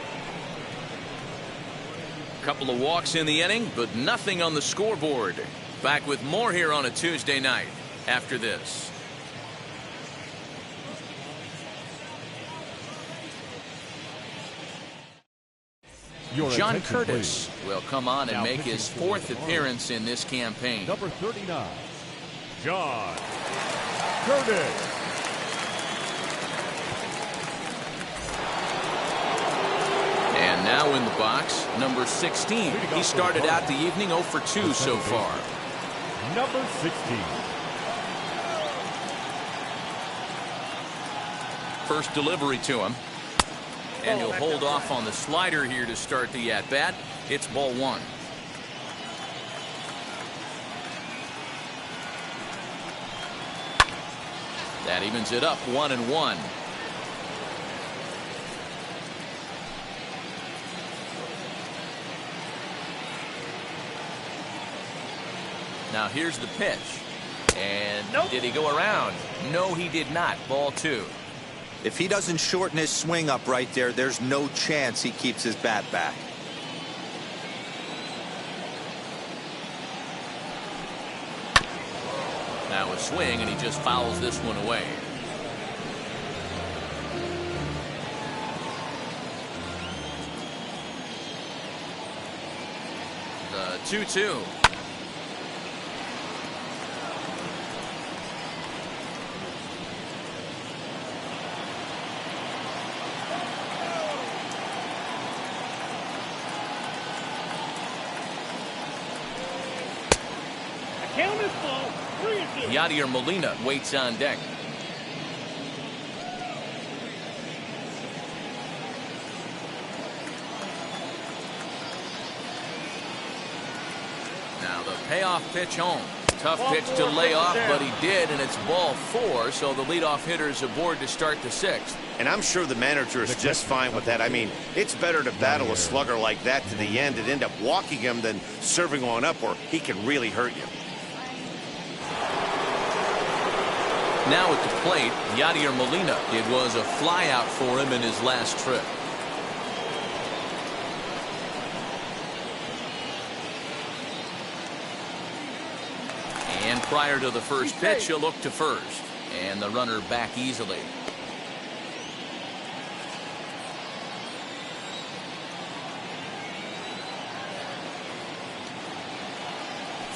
Couple of walks in the inning, but nothing on the scoreboard. Back with more here on a Tuesday night after this. John Curtis will come on and make his 4th appearance in this campaign. Number 39, John Curtis. And now in the box, number 16. He started out the evening 0 for 2 so far. Number 16. First delivery to him. And he'll hold off on the slider here to start the at-bat. It's ball 1. That evens it up 1-1. Now here's the pitch. And did he go around? No, he did not. Ball 2. If he doesn't shorten his swing up right there, there's no chance he keeps his bat back. Now a swing, and he just fouls this one away. The 2-2. Yadier Molina waits on deck. Now the payoff pitch home. Tough pitch to lay off, but he did, and it's ball 4, so the leadoff hitter is aboard to start the 6th. And I'm sure the manager is just fine with that. I mean, it's better to battle a slugger like that to the end and end up walking him than serving one up where he can really hurt you. Now at the plate, Yadier Molina. It was a flyout for him in his last trip. And prior to the first pitch, he'll look to first. And the runner back easily.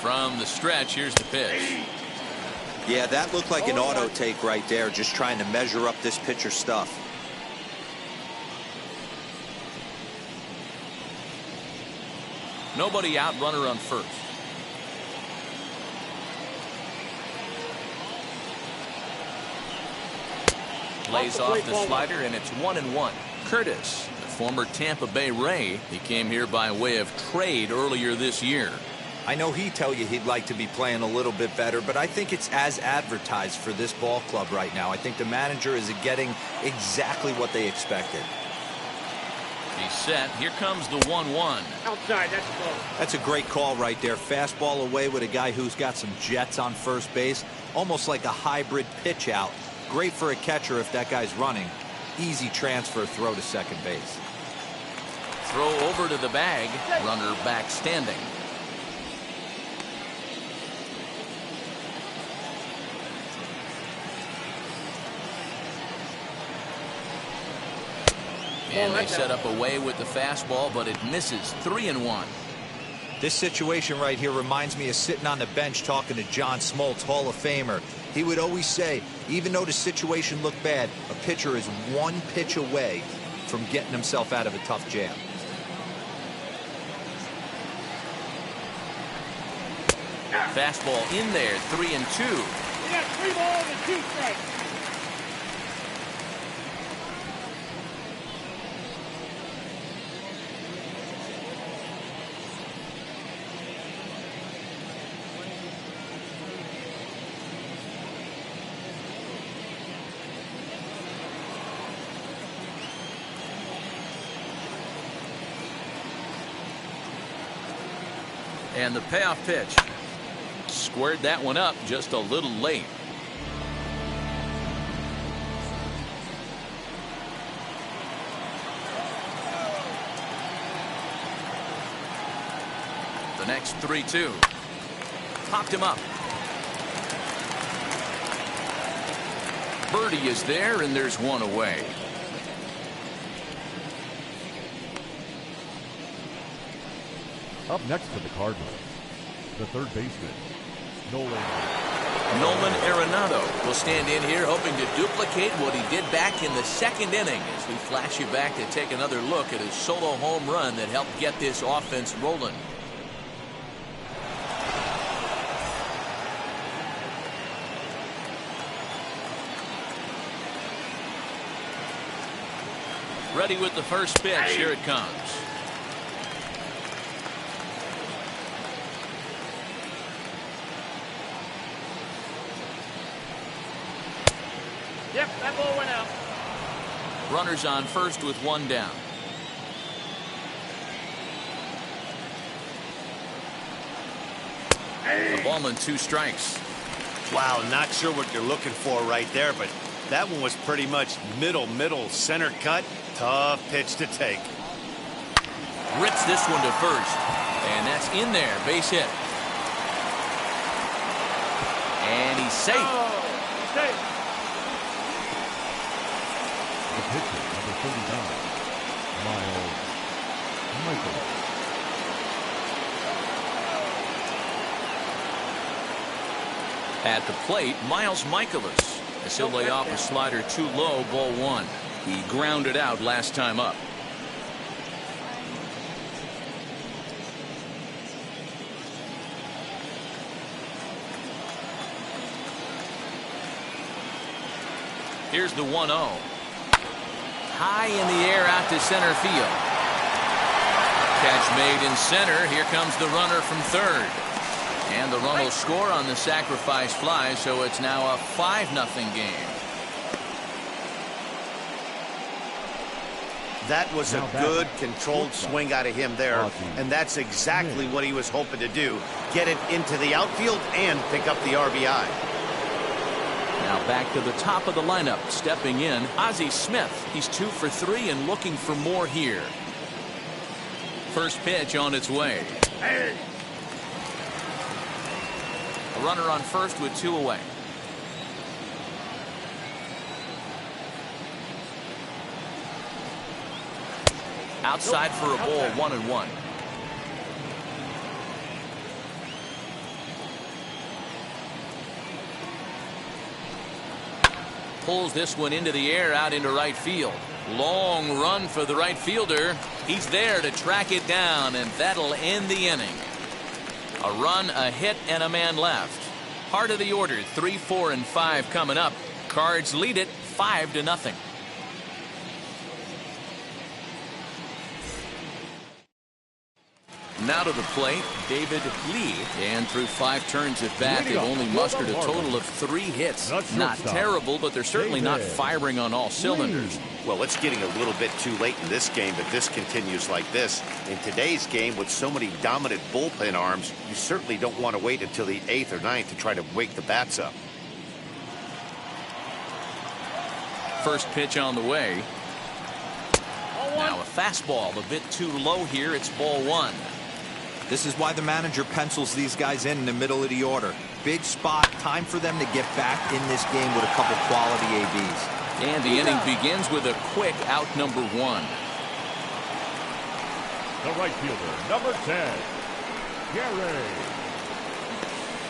From the stretch, here's the pitch. Yeah, that looked like an auto take right there, just trying to measure up this pitcher's stuff. Nobody out, runner on first. Lays off the slider, and it's 1-1. Curtis, the former Tampa Bay Ray, he came here by way of trade earlier this year. I know he'd tell you he'd like to be playing a little bit better, but I think it's as advertised for this ball club right now. I think the manager is getting exactly what they expected. He's set. Here comes the 1-1. Outside, that's close. That's a great call right there. Fastball away with a guy who's got some jets on first base. Almost like a hybrid pitch out. Great for a catcher if that guy's running. Easy transfer throw to second base. Throw over to the bag. Runner back standing. And they set up away with the fastball, but it misses. 3-1. This situation right here reminds me of sitting on the bench talking to John Smoltz, Hall of Famer. He would always say, even though the situation looked bad, a pitcher is one pitch away from getting himself out of a tough jam. Fastball in there. 3-2. We got 3 balls and 2 strikes. And the payoff pitch. Squared that one up just a little late. The next 3-2. Popped him up. Birdie is there, and there's one away. Up next for the Cardinals, the third baseman, Nolan Aronado will stand in here hoping to duplicate what he did back in the second inning as we flash you back to take another look at his solo home run that helped get this offense rolling. Ready with the first pitch. Here it comes. Yep, that ball went out. Runners on first with one down. A ball and 2 strikes. Wow, not sure what you're looking for right there, but that one was pretty much middle center cut. Tough pitch to take. Rips this one to first, and that's in there. Base hit. And he's safe. Oh, safe. The pitcher, number 39, Michael. At the plate, Miles Michaelis, as he'll lay off a slider too low, ball 1. He grounded out last time up. Here's the 1-0. High in the air out to center field. Catch made in center. Here comes the runner from third. And the run will score on the sacrifice fly, so it's now a 5-0 game. That was a good controlled swing out of him there, and that's exactly what he was hoping to do. Get it into the outfield and pick up the RBI. Now back to the top of the lineup. Stepping in, Ozzie Smith. He's 2 for 3 and looking for more here. First pitch on its way. A runner on first with 2 away. Outside for a ball, 1-1. Pulls this one into the air out into right field. Long run for the right fielder. He's there to track it down, and that'll end the inning. A run, a hit, and a man left. Heart of the order, 3, 4, and 5 coming up. Cards lead it 5-0. Now to the plate, David Lee. And through 5 turns at bat, they've only mustered a total of 3 hits. Not terrible, but they're certainly not firing on all cylinders. Well, it's getting a little bit too late in this game, but this continues like this. In today's game, with so many dominant bullpen arms, you certainly don't want to wait until the 8th or 9th to try to wake the bats up. First pitch on the way. Now a fastball a bit too low here. It's ball 1. This is why the manager pencils these guys in the middle of the order. Big spot, time for them to get back in this game with a couple quality ABs. And the inning begins with a quick out number 1. The right fielder, number 10, Garrett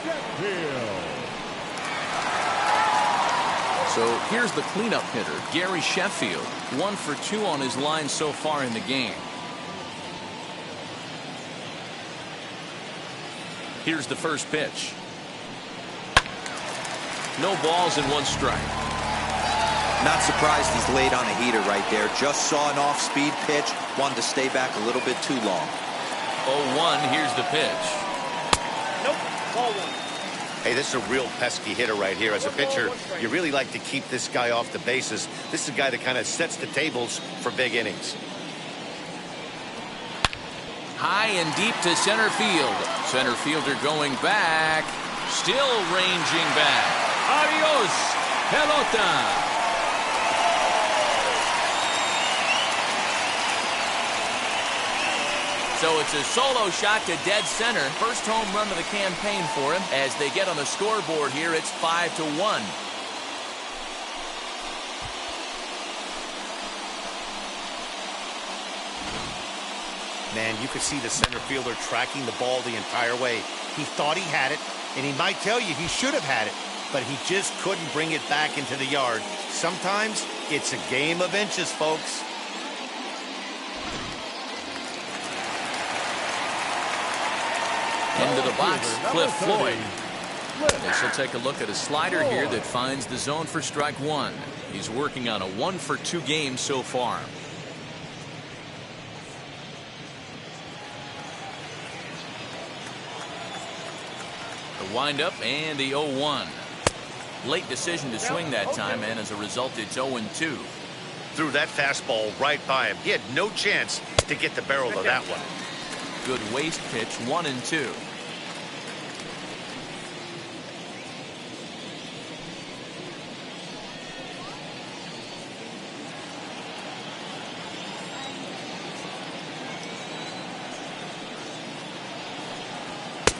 Sheffield. So here's the cleanup hitter, Gary Sheffield. 1 for 2 on his line so far in the game. Here's the first pitch. No balls and 1 strike. Not surprised he's laid on a heater right there. Just saw an off-speed pitch. Wanted to stay back a little bit too long. 0-1. Here's the pitch. Nope. Ball 1. Hey, this is a real pesky hitter right here. As a pitcher, you really like to keep this guy off the bases. This is a guy that kind of sets the tables for big innings. High and deep to center field. Center fielder going back. Still ranging back. Adios, pelota. So it's a solo shot to dead center. First home run of the campaign for him. As they get on the scoreboard here, it's 5-1. Man, you could see the center fielder tracking the ball the entire way. He thought he had it, and he might tell you he should have had it, but he just couldn't bring it back into the yard. Sometimes it's a game of inches, folks. Into the box, Cliff Floyd. This will take a look at a slider here that finds the zone for strike one. He's working on a 1-for-2 game so far. The windup and the 0-1. Late decision to swing that time, and as a result, it's 0-2. Threw that fastball right by him. He had no chance to get the barrel of that one. Good waste pitch, 1-2.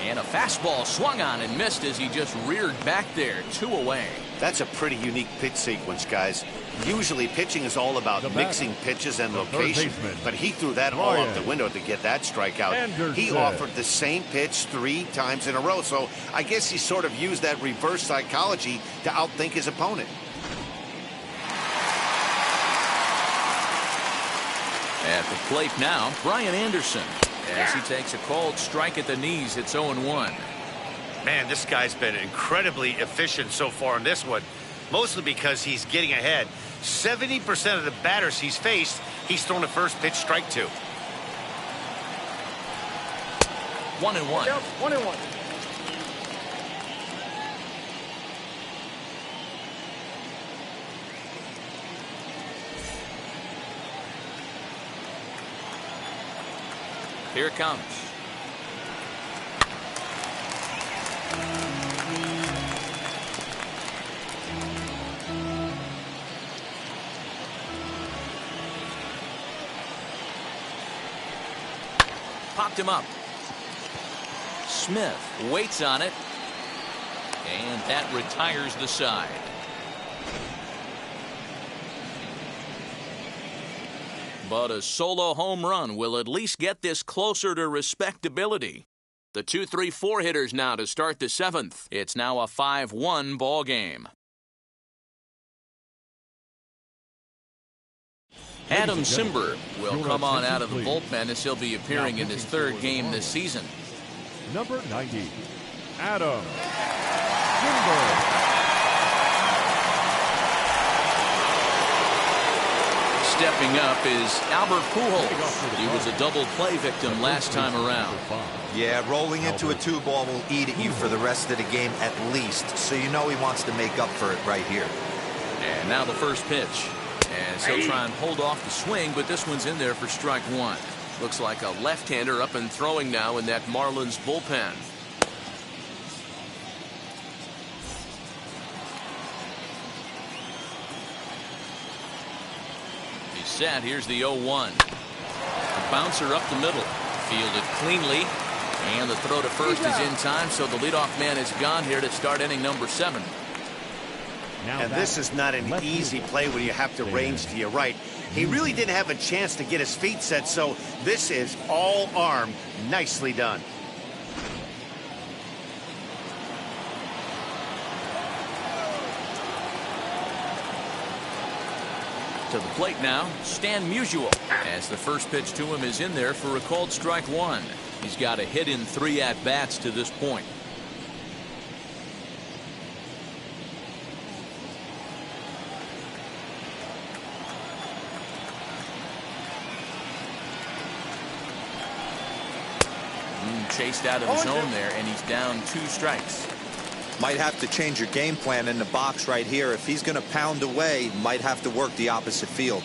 And a fastball swung on and missed as he just reared back there, 2 away. That's a pretty unique pitch sequence, guys. Usually pitching is all about mixing pitches and location, but he threw that all out the window to get that strikeout. He offered the same pitch 3 times in a row, so I guess he sort of used that reverse psychology to outthink his opponent. At the plate now, Brian Anderson. As he takes a called strike at the knees, it's 0-1. Man, this guy's been incredibly efficient so far in this one, mostly because he's getting ahead. 70% of the batters he's faced, he's thrown a first pitch strike to. 1-1. 1-1. Here it comes. Popped him up. Smith waits on it. And that retires the side. But a solo home run will at least get this closer to respectability. The 2-3-4 hitters now to start the 7th. It's now a 5-1 ball game. Adam Simber will come on out of the bullpen as he'll be appearing in his 3rd game this season. Number 90, Adam Simber. Stepping up is Albert Pujols. He was a double play victim last time around. Yeah, rolling into a 2-ball will eat at you for the rest of the game at least, so you know he wants to make up for it right here. And now the first pitch. As he'll try and hold off the swing, but this one's in there for strike one. Looks like a left-hander up and throwing now in that Marlins bullpen. Set. Here's the 0-1. A bouncer up the middle. Fielded cleanly. And the throw to first is in time, so the leadoff man is gone here to start inning number 7. And this is not an easy play when you have to range to your right. He really didn't have a chance to get his feet set, so this is all arm. Nicely done. To the plate now, Stan Musial, as the first pitch to him is in there for a called strike one. He's got a hit in 3 at-bats to this point. Chased out of the zone there, and he's down 2 strikes. Might have to change your game plan in the box right here. If he's going to pound away, might have to work the opposite field.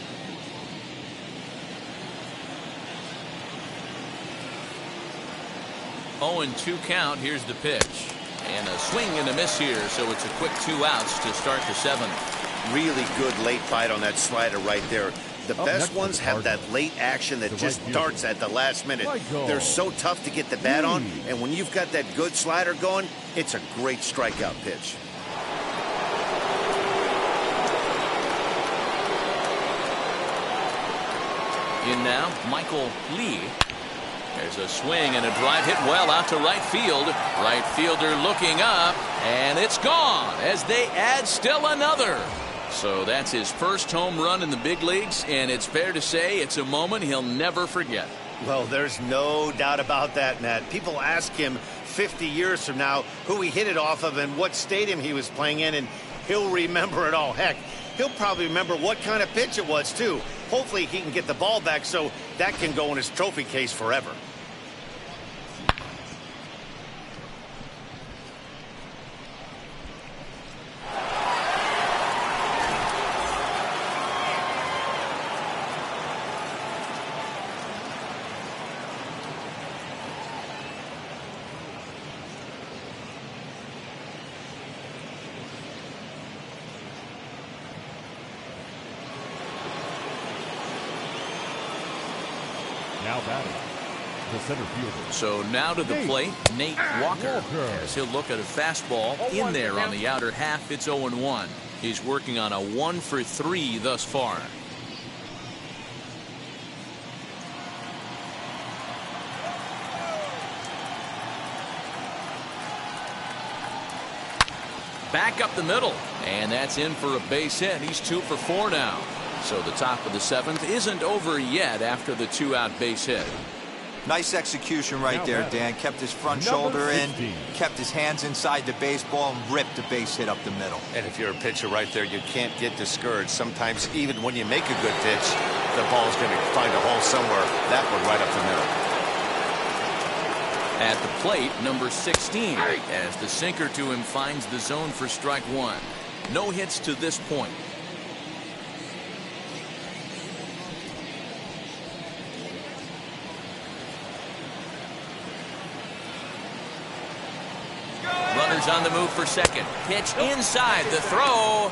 Oh, and 2 count. Here's the pitch. And a swing and a miss here, so it's a quick 2 outs to start the 7th. Really good late bite on that slider right there. The best ones have that late action that just starts at the last minute. They're so tough to get the bat on, and when you've got that good slider going, it's a great strikeout pitch. In now, Michael Lee. There's a swing and a drive hit well out to right field. Right fielder looking up, and it's gone as they add still another. So that's his first home run in the big leagues, and it's fair to say it's a moment he'll never forget. Well, there's no doubt about that, Matt. People ask him 50 years from now who he hit it off of and what stadium he was playing in, and he'll remember it all. Heck, he'll probably remember what kind of pitch it was, too. Hopefully he can get the ball back so that can go in his trophy case forever. Now batting, the center fielder. So now to the plate, Nate Walker, as he'll look at a fastball in there on the outer half. It's 0-1. He's working on a 1-for-3 thus far. Back up the middle, and that's in for a base hit. He's 2 for 4 now. So the top of the 7th isn't over yet after the 2-out base hit. Nice execution right there, Dan. Kept his front shoulder in, kept his hands inside the baseball, and ripped the base hit up the middle. And if you're a pitcher right there, you can't get discouraged. Sometimes even when you make a good pitch, the ball's going to find a hole somewhere. That one right up the middle. At the plate, number 16, as the sinker to him finds the zone for strike 1. No hits to this point. Runners on the move for second. Pitch inside. The throw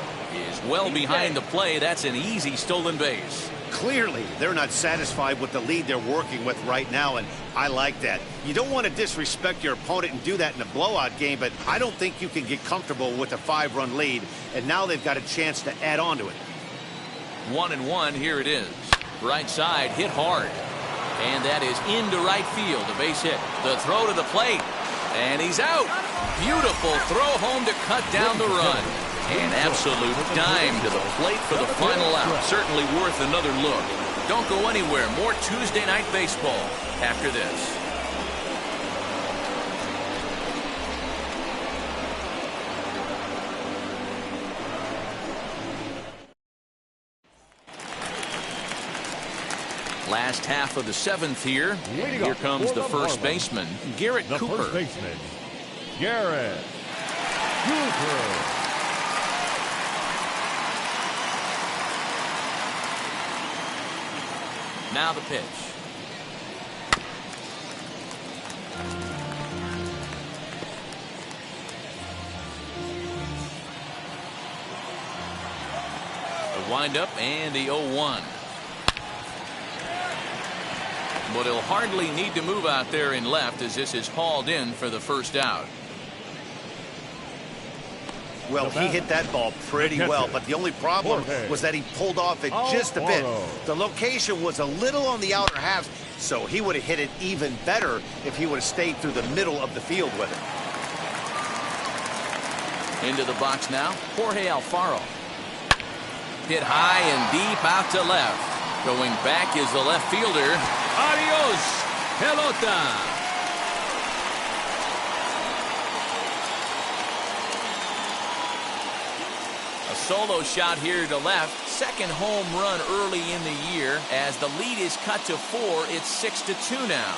is well behind the play. That's an easy stolen base. Clearly, they're not satisfied with the lead they're working with right now, and I like that. You don't want to disrespect your opponent and do that in a blowout game, but I don't think you can get comfortable with a 5-run lead, and now they've got a chance to add on to it. 1-1. Here it is. Right side, hit hard. And that is into right field. A base hit. The throw to the plate. And he's out. Beautiful throw home to cut down the run. An absolute dime to the plate for the final out. Certainly worth another look. Don't go anywhere. More Tuesday Night Baseball after this. Last half of the 7th here. Here comes the first baseman, Garrett Cooper. First baseman, Garrett Cooper. Now the pitch. The windup and the 0-1. But he'll hardly need to move out there in left as this is hauled in for the first out. Well, he hit that ball pretty well, but the only problem was that he pulled off it just a bit. The location was a little on the outer half, so he would have hit it even better if he would have stayed through the middle of the field with it. Into the box now, Jorge Alfaro. Hit high and deep out to left. Going back is the left fielder. Adios, pelota. A solo shot here to left. Second home run early in the year. As the lead is cut to 4, it's 6-2 now.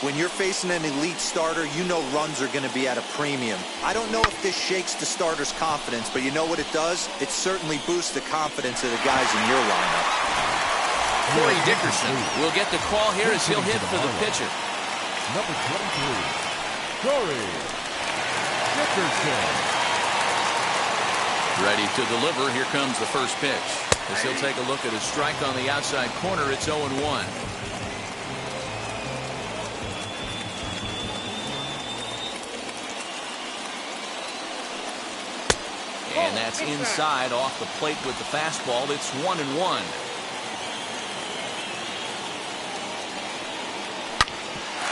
When you're facing an elite starter, you know runs are going to be at a premium. I don't know if this shakes the starter's confidence, but you know what it does? It certainly boosts the confidence of the guys in your lineup. Corey Dickerson will get the call here as he'll hit for the pitcher. Number 23, Corey Dickerson. Ready to deliver. Here comes the first pitch. As he'll take a look at a strike on the outside corner, it's 0-1. And that's inside off the plate with the fastball. It's 1-1.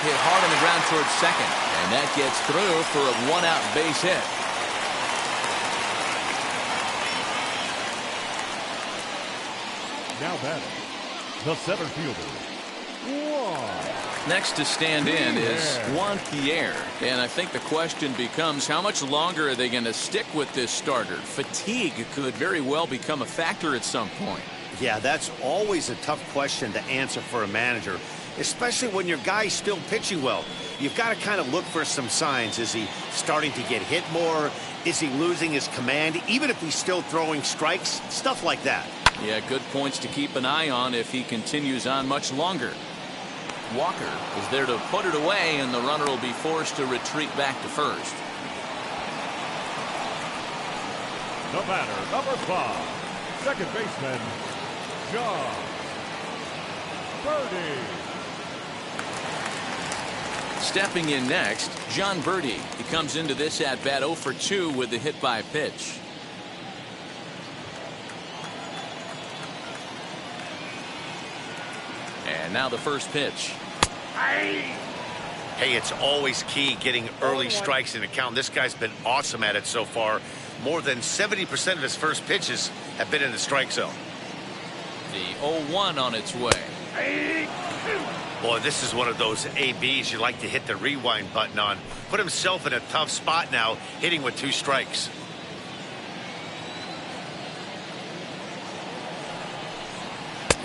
Hit hard on the ground towards second, and that gets through for a one-out base hit. Now batting, the center fielder, Juan. Next to stand in is Yadier, and I think the question becomes how much longer are they going to stick with this starter? Fatigue could very well become a factor at some point. Yeah, that's always a tough question to answer for a manager, especially when your guy's still pitching well. You've got to kind of look for some signs. Is he starting to get hit more? Is he losing his command, even if he's still throwing strikes? Stuff like that. Yeah, good points to keep an eye on if he continues on much longer. Walker is there to put it away, and the runner will be forced to retreat back to first. The batter, number 5, second baseman, John Birdie. Stepping in next, John Birdie. He comes into this at-bat 0 for 2 with the hit by pitch. And now the first pitch. Hey, it's always key getting early strikes in the count. This guy's been awesome at it so far. More than 70% of his first pitches have been in the strike zone. The 0-1 on its way. Boy, this is one of those ABs you like to hit the rewind button on. Put himself in a tough spot now, hitting with 2 strikes.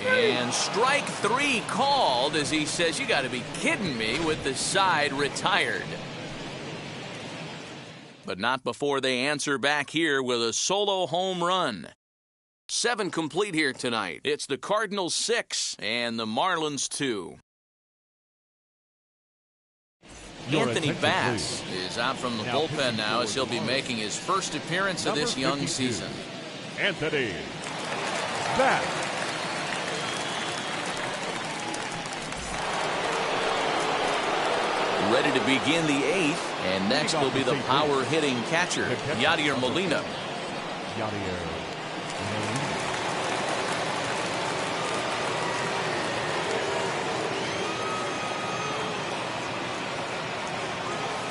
And strike 3 called as he says, you got to be kidding me, with the side retired. But not before they answer back here with a solo home run. 7 complete here tonight. It's the Cardinals 6 and the Marlins 2. Anthony Bass is out from the bullpen now as he'll be making his first appearance of this young season. Anthony Bass. Ready to begin the 8th, and next will be the power-hitting catcher, Yadier Molina.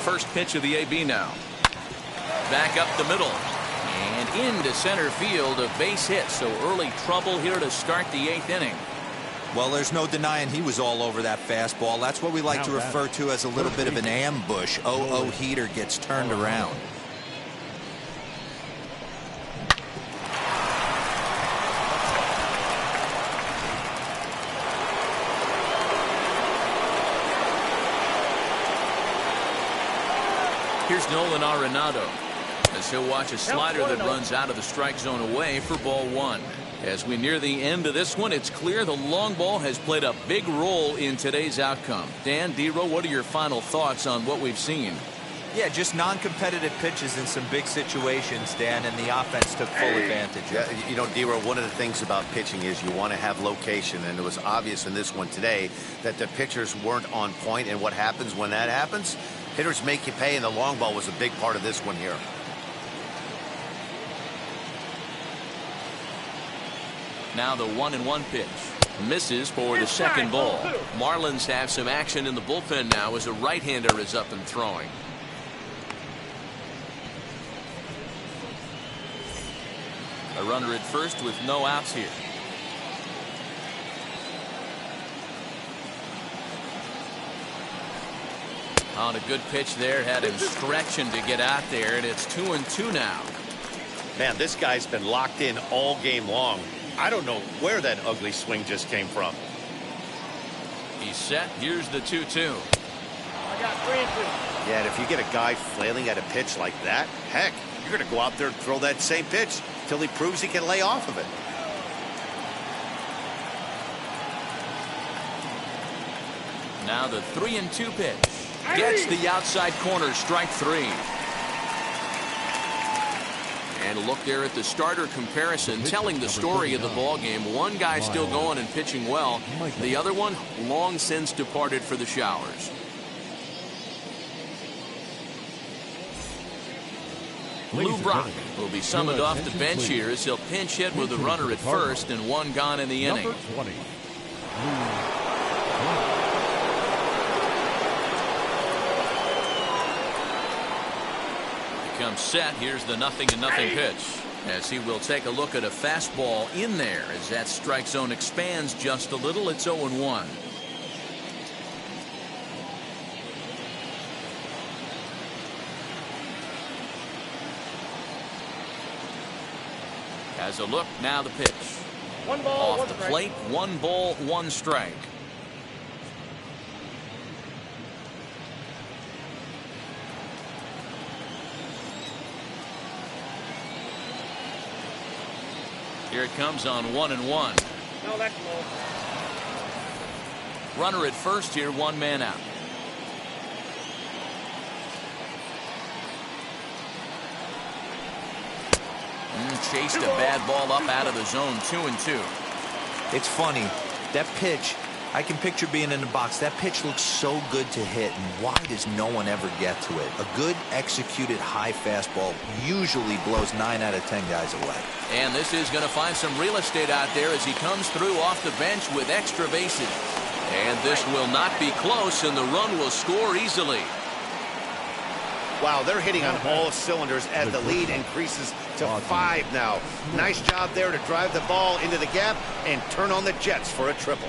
First pitch of the AB now. Back up the middle, and into center field, a base hit, so early trouble here to start the 8th inning. Well, there's no denying he was all over that fastball. That's what we like to refer to as a little bit of an ambush. 0-0 heater gets turned around. Here's Nolan Aronado as he'll watch a slider that runs out of the strike zone away for ball 1. As we near the end of this one, it's clear the long ball has played a big role in today's outcome. Dan, D-Row, what are your final thoughts on what we've seen? Yeah, just non-competitive pitches in some big situations, Dan, and the offense took full advantage. Yeah, you know, D-Row, one of the things about pitching is you want to have location, and it was obvious in this one today that the pitchers weren't on point, and what happens when that happens? Hitters make you pay, and the long ball was a big part of this one here. Now the 1-1 pitch. Misses for the second ball. Marlins have some action in the bullpen now as a right-hander is up and throwing. A runner at first with no outs here. On a good pitch there, had him stretching to get out there, and it's 2-2 now. Man, this guy's been locked in all game long. I don't know where that ugly swing just came from. He's set. Here's the 2-2. I got 3-2. Yeah, and if you get a guy flailing at a pitch like that, heck, you're going to go out there and throw that same pitch till he proves he can lay off of it. Now the 3-2 pitch. Gets the outside corner, strike 3. And look there at the starter comparison, telling the story of the ball game. One guy still going and pitching well. The other one long since departed for the showers. Lou and Brock gentlemen, will be summoned your off the attention, bench please. here as he'll pinch hit with a Pitching runner for at the Cardinals. first and one gone in the inning. Number 20, Comes set. Here's the 0-0 pitch. As he will take a look at a fastball in there as that strike zone expands just a little. It's 0-1. Has a look. Now the pitch. 1 ball, Off 1 the strike. plate. 1 ball, 1 strike. Here it comes on 1-1. No, that's low. Runner at first here, 1 man out. Chased a bad ball up out of the zone. 2-2. It's funny. That pitch, I can picture being in the box. That pitch looks so good to hit, and why does no one ever get to it? A good executed high fastball usually blows 9 out of 10 guys away. And this is going to find some real estate out there as he comes through off the bench with extra bases. And this will not be close, and the run will score easily. Wow, they're hitting on all cylinders as the lead increases to 5 now. Nice job there to drive the ball into the gap and turn on the Jets for a triple.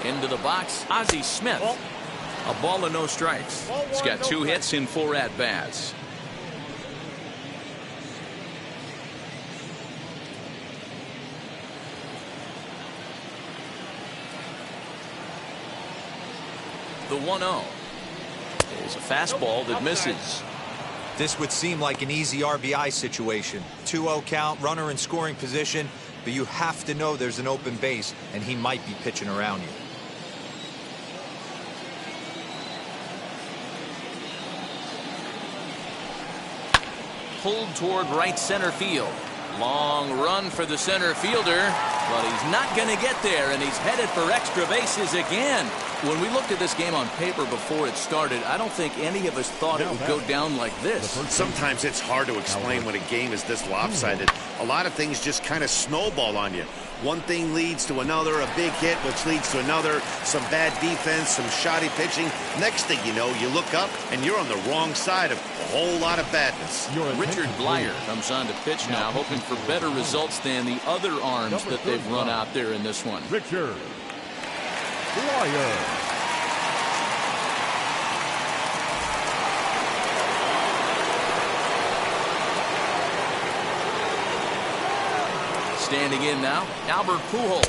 Into the box, Ozzie Smith. A ball and no strikes. He's got 2 hits in 4 at-bats. The 1-0 is a fastball that misses. This would seem like an easy RBI situation. 2-0 count, runner in scoring position, but you have to know there's an open base, and he might be pitching around you. Pulled toward right center field. Long run for the center fielder, but he's not going to get there, and he's headed for extra bases again. When we looked at this game on paper before it started, I don't think any of us thought it would go down like this. Sometimes it's hard to explain when a game is this lopsided. A lot of things just kind of snowball on you. One thing leads to another, a big hit, which leads to another, some bad defense, some shoddy pitching. Next thing you know, you look up and you're on the wrong side of a whole lot of badness. Richard Blyer comes on to pitch now, hoping for better results than the other arms that they've run out there in this one. Richard Blyer. Standing in now, Albert Pujols,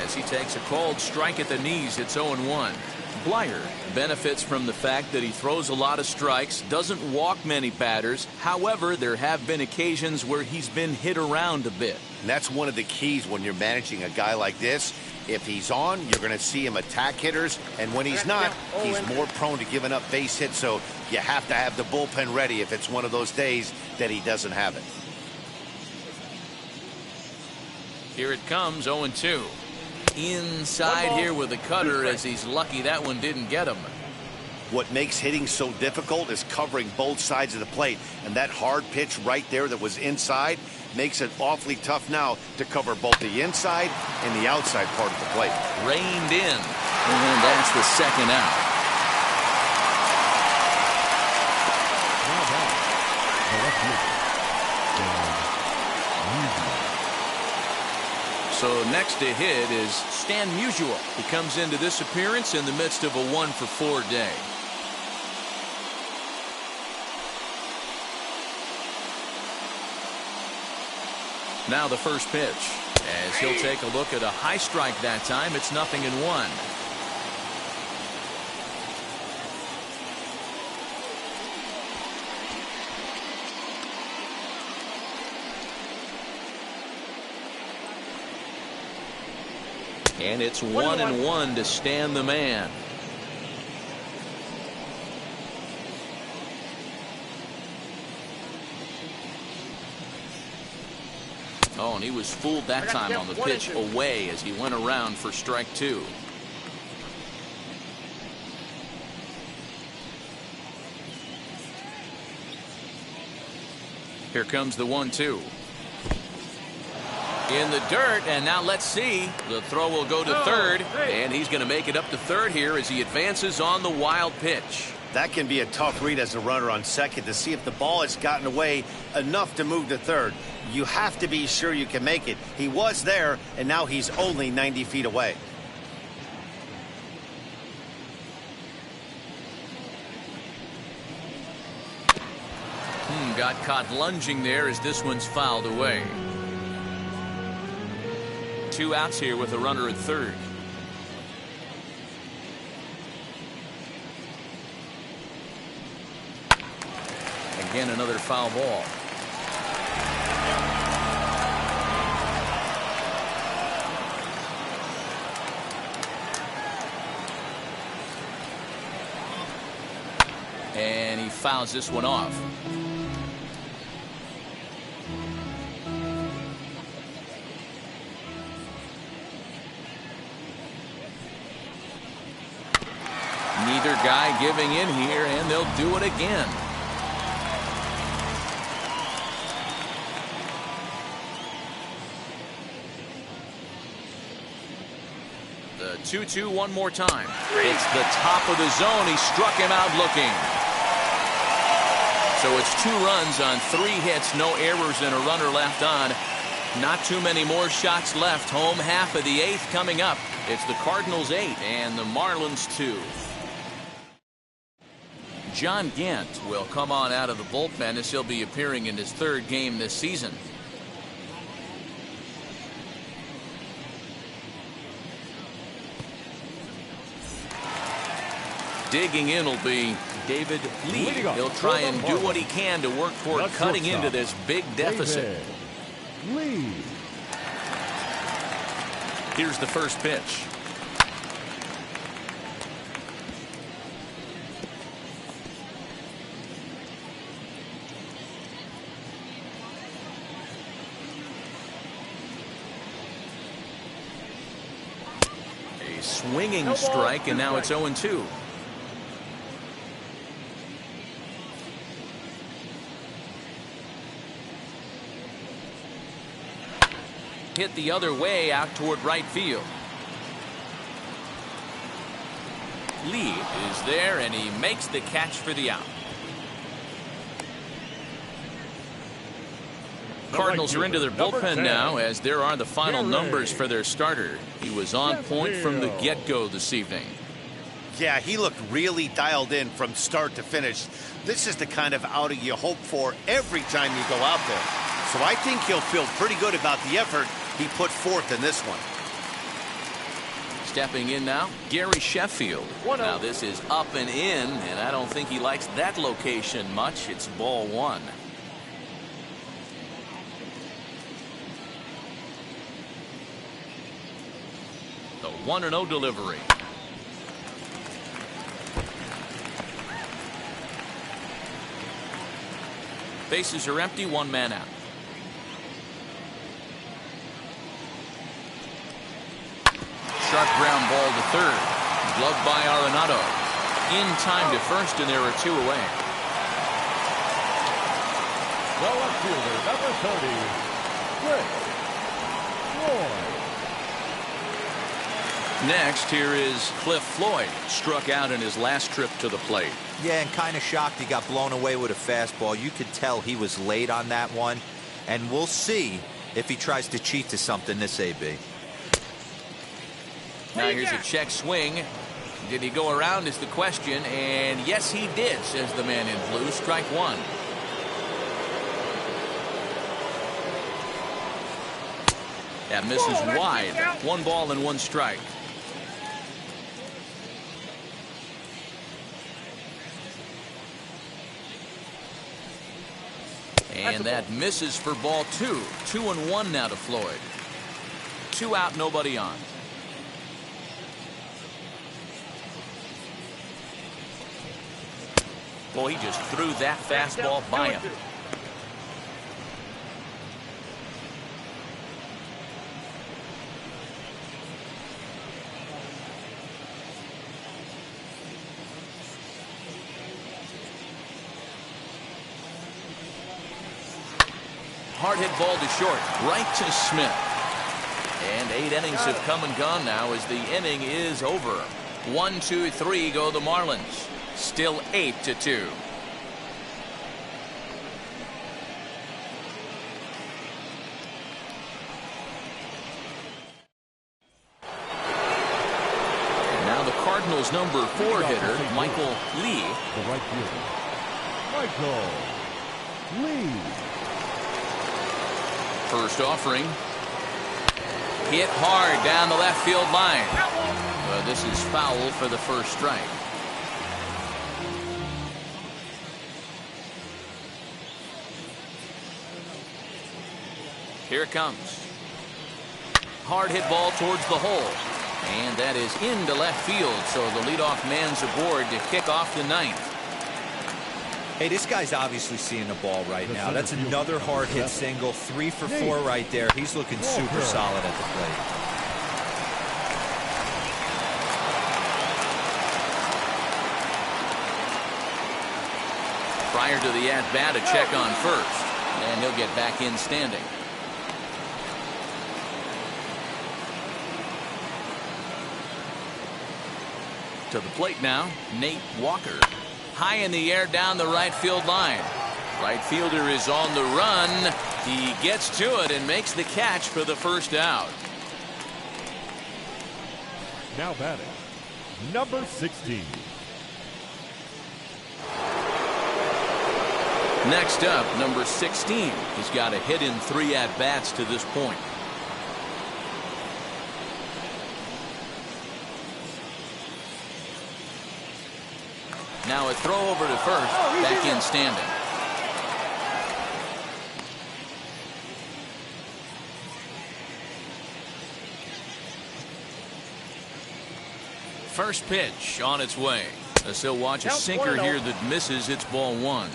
as he takes a called strike at the knees. It's 0-1. Blyer benefits from the fact that he throws a lot of strikes, doesn't walk many batters. However, there have been occasions where he's been hit around a bit. And that's one of the keys when you're managing a guy like this. If he's on, you're going to see him attack hitters, and when he's not, he's more prone to giving up base hits, so you have to have the bullpen ready if it's one of those days that he doesn't have it. Here it comes, 0-2. Inside here with a cutter, as he's lucky that one didn't get him. What makes hitting so difficult is covering both sides of the plate, and that hard pitch right there that was inside makes it awfully tough now to cover both the inside and the outside part of the plate. Reined in, and that's the second out. So next to hit is Stan Musial. He comes into this appearance in the midst of a 1-for-4 day. Now the first pitch, as he'll take a look at a high strike that time. It's 0-1. And it's 1-1 to stand the man. Oh, and he was fooled that time on the pitch away as he went around for strike 2. Here comes the 1-2. In the dirt, and now let's see. The throw will go to third, and he's going to make it up to third here as he advances on the wild pitch. That can be a tough read as a runner on second to see if the ball has gotten away enough to move to third. You have to be sure you can make it. He was there, and now he's only 90 feet away. Got caught lunging there as this one's fouled away. 2 outs here with a runner at third. Again, another foul ball. And he fouls this one off. Neither guy giving in here, and they'll do it again. The 2-2 one more time. It's the top of the zone. He struck him out looking. So it's 2 runs on 3 hits, no errors, and a runner left on. Not too many more shots left. Home half of the 8th coming up. It's the Cardinals 8 and the Marlins 2. John Gant will come on out of the bullpen as he'll be appearing in his 3rd game this season. Digging in will be David Lee. He'll try and do what he can to work toward cutting into this big deficit. Lee. Here's the first pitch. A swinging strike, and now it's 0-2. Hit the other way out toward right field. Lee is there, and he makes the catch for the out. Cardinals are into their bullpen now, as there are the final numbers for their starter. He was on point from the get-go this evening. Yeah, he looked really dialed in from start to finish. This is the kind of outing you hope for every time you go out there. So I think he'll feel pretty good about the effort he put forth in this one. Stepping in now, Gary Sheffield. Now this is up and in, and I don't think he likes that location much. It's ball 1. The 1-0 delivery. Bases are empty, 1 man out. Sharp ground ball to third. Gloved by Arenado. In time to first, and there are 2 away. The left fielder, number 30, Chris Floyd. Next, here is Cliff Floyd. Struck out in his last trip to the plate. Yeah, and kind of shocked he got blown away with a fastball. You could tell he was late on that one. And we'll see if he tries to cheat to something this AB. Now here's a check swing. Did he go around is the question, and yes he did, says the man in blue. Strike 1. That misses wide. 1 ball and 1 strike. And that misses for ball 2. 2-1 now to Floyd. 2 out, nobody on. Boy, he just threw that fastball by him. Hard hit ball to short. Right to Smith. And 8 innings have come and gone now as the inning is over. 1, 2, 3 go the Marlins. Still 8-2. And now the Cardinals' number 4 hitter, Michael Lee. The right fielder, Michael Lee. First offering. Hit hard down the left field line. Well, this is foul for the first strike. Here it comes. Hard hit ball towards the hole. And that is into left field, so the leadoff man's aboard to kick off the 9th. Hey, this guy's obviously seeing the ball right now. That's another hard hit single. 3 for 4 right there. He's looking super solid at the plate. Prior to the at-bat, a check on first. And he'll get back in standing. To the plate now, Nate Walker. High in the air down the right field line. Right fielder is on the run. He gets to it and makes the catch for the first out. Now batting, number 16. Next up, number 16. He's got a hit in 3 at-bats to this point. Now a throw over to first, back in standing. First pitch on its way. As he'll watch a sinker here that misses. It's ball 1.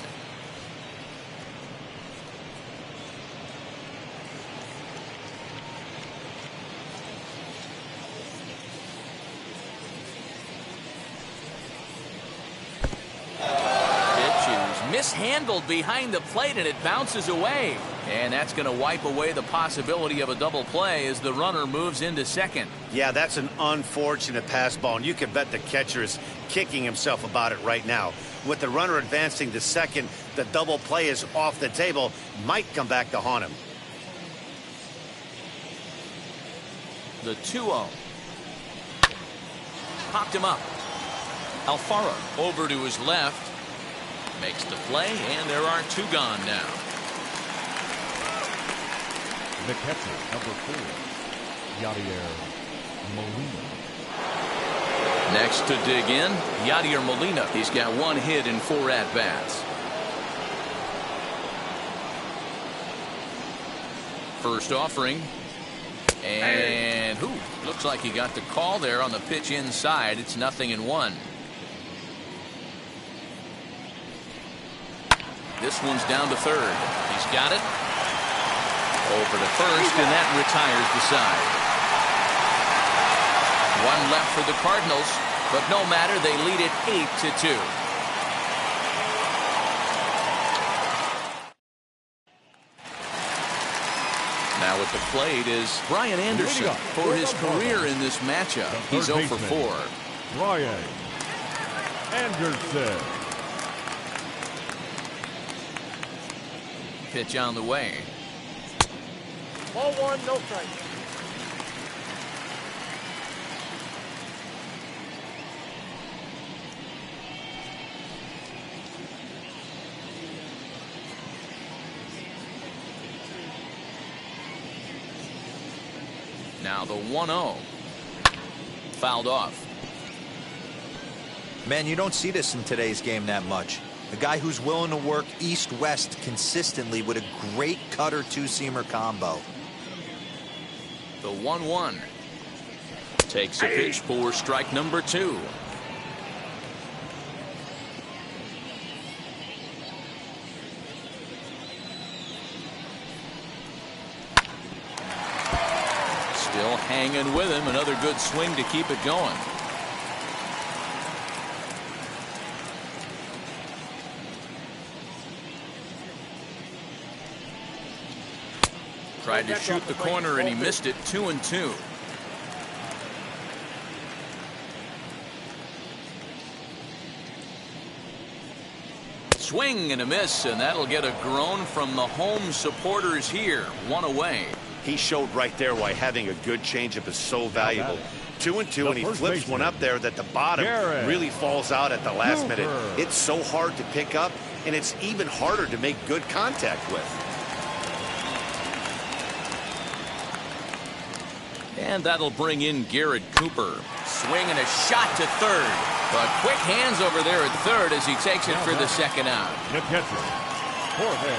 Mishandled behind the plate, and it bounces away. And that's going to wipe away the possibility of a double play as the runner moves into second. Yeah, that's an unfortunate pass ball, and you can bet the catcher is kicking himself about it right now. With the runner advancing to second, the double play is off the table. Might come back to haunt him. The 2-0. Popped him up. Alfaro over to his left. Makes the play, and there are 2 gone now. The catcher, number 4, Yadier Molina. Next to dig in, Yadier Molina. He's got 1 hit in 4 at-bats. First offering. And looks like he got the call there on the pitch inside. It's 0-1. This one's down to third. He's got it. Over to first, and that retires the side. 1 left for the Cardinals, but no matter, they lead it 8-2. Now at the plate is Brian Anderson for his career in this matchup. He's 0 for 4. Brian Anderson. Pitch on the way. Ball 1, no strike. Now the 1-0. Fouled off. Man, you don't see this in today's game that much. A guy who's willing to work east-west consistently with a great cutter 2-seamer combo. The 1-1. Takes a pitch for strike number 2. Still hanging with him. Another good swing to keep it going. Tried to shoot the corner and he missed it. 2-2. Swing and a miss, and that'll get a groan from the home supporters here. 1 away. He showed right there why having a good changeup is so valuable. 2-2, and he flips one up there that the bottom really falls out at the last minute. It's so hard to pick up, and it's even harder to make good contact with. And that'll bring in Garrett Cooper. Swing and a shot to third. But quick hands over there at third as he takes it for the second out. The catcher, Jorge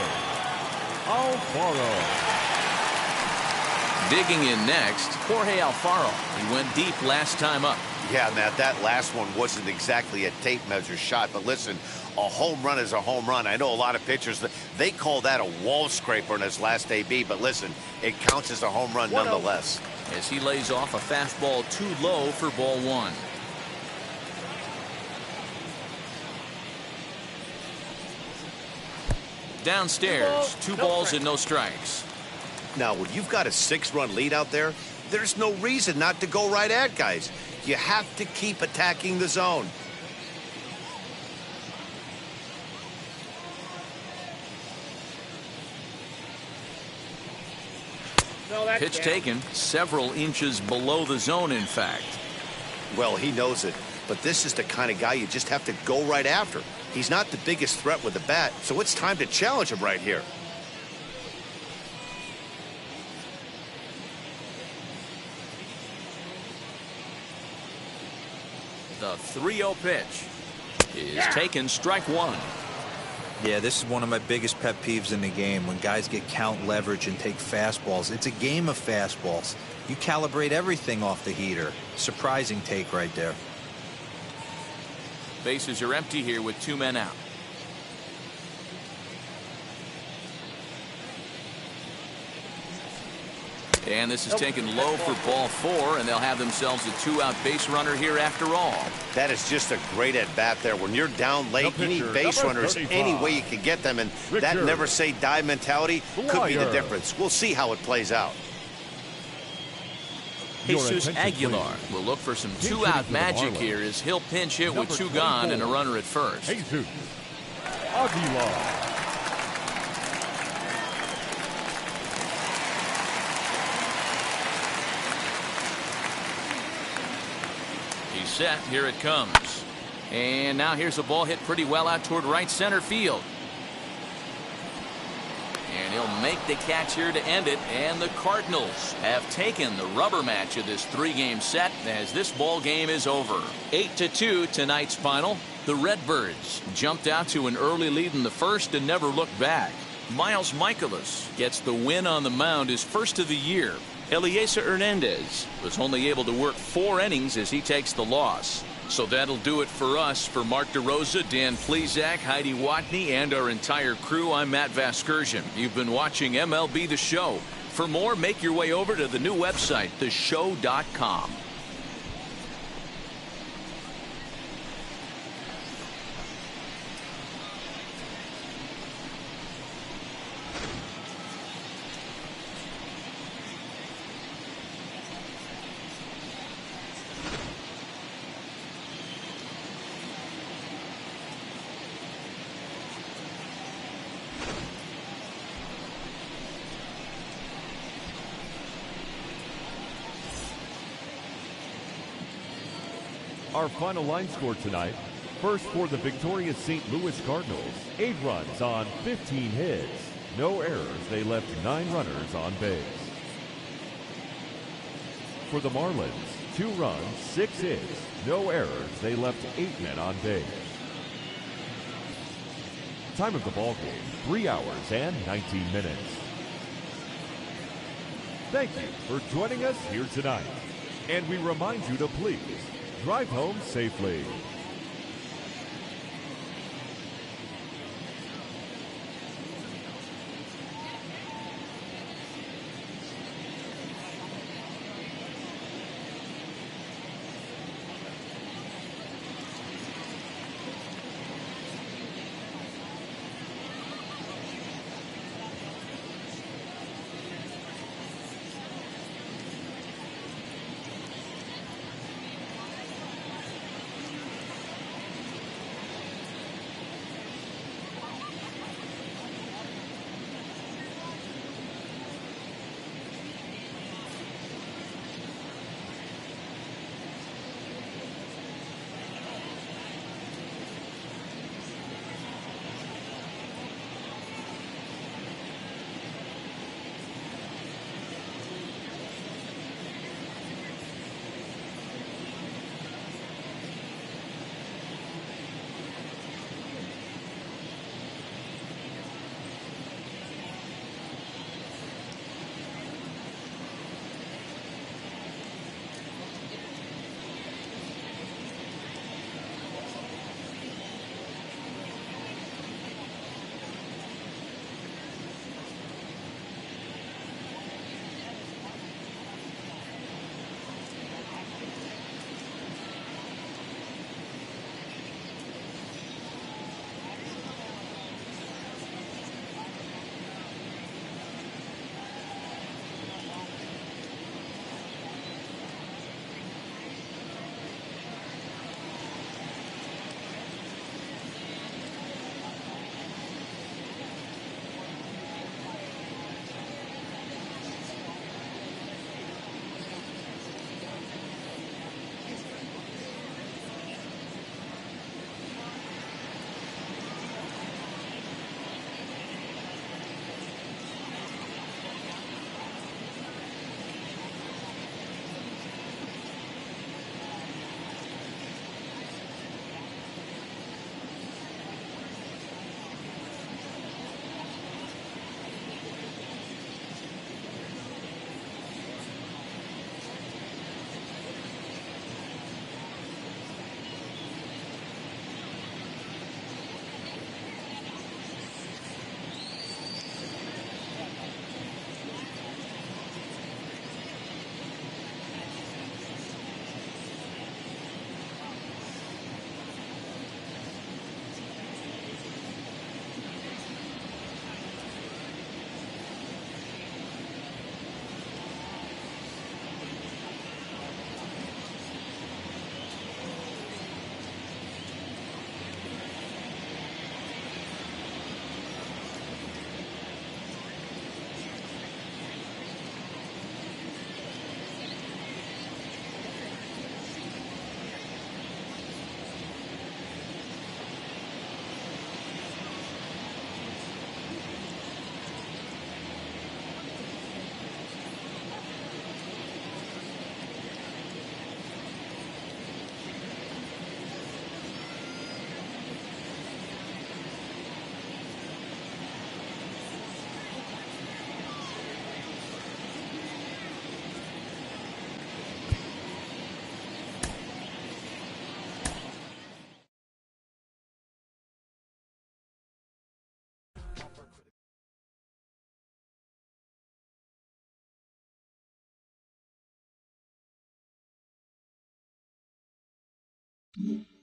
Alfaro. Digging in next, Jorge Alfaro. He went deep last time up. Yeah, Matt, that last one wasn't exactly a tape measure shot, but listen, a home run is a home run. I know a lot of pitchers, they call that a wall scraper in his last AB, but listen, it counts as a home run nonetheless. As he lays off a fastball too low for ball 1. Downstairs, 2 balls and no strikes. Now, when you've got a 6-run lead out there, there's no reason not to go right at guys. You have to keep attacking the zone. Pitch taken several inches below the zone, in fact. Well, he knows it, but this is the kind of guy you just have to go right after. He's not the biggest threat with the bat, so it's time to challenge him right here. The 3-0 pitch is taken, strike 1. Yeah, this is one of my biggest pet peeves in the game, when guys get count leverage and take fastballs. It's a game of fastballs. You calibrate everything off the heater. Surprising take right there. Bases are empty here with 2 men out. And this is taken low for ball 4, and they'll have themselves a 2-out base runner here after all. That is just a great at-bat there. When you're down late, you need base runners any way you can get them, and that never-say-die mentality could be the difference. We'll see how it plays out. Jesus Aguilar will look for some 2-out magic here as he'll pinch hit with 2 gone and a runner at first. Jesus Aguilar. He's set. Here it comes. And now here's a ball hit pretty well out toward right center field. And he'll make the catch here to end it. And the Cardinals have taken the rubber match of this 3-game set as this ball game is over. 8-2 tonight's final. The Redbirds jumped out to an early lead in the first and never looked back. Miles Michaelis gets the win on the mound, his first of the year. Eliezer Hernandez was only able to work 4 innings as he takes the loss. So that'll do it for us. For Mark DeRosa, Dan Plesac, Heidi Watney, and our entire crew, I'm Matt Vasgersian. You've been watching MLB The Show. For more, make your way over to the new website, theshow.com. Our final line score tonight. First for the victorious St. Louis Cardinals, 8 runs on 15 hits. No errors. They left 9 runners on base. For the Marlins, 2 runs, 6 hits. No errors. They left 8 men on base. Time of the ball game, 3 hours and 19 minutes. Thank you for joining us here tonight. And we remind you to please drive home safely. you.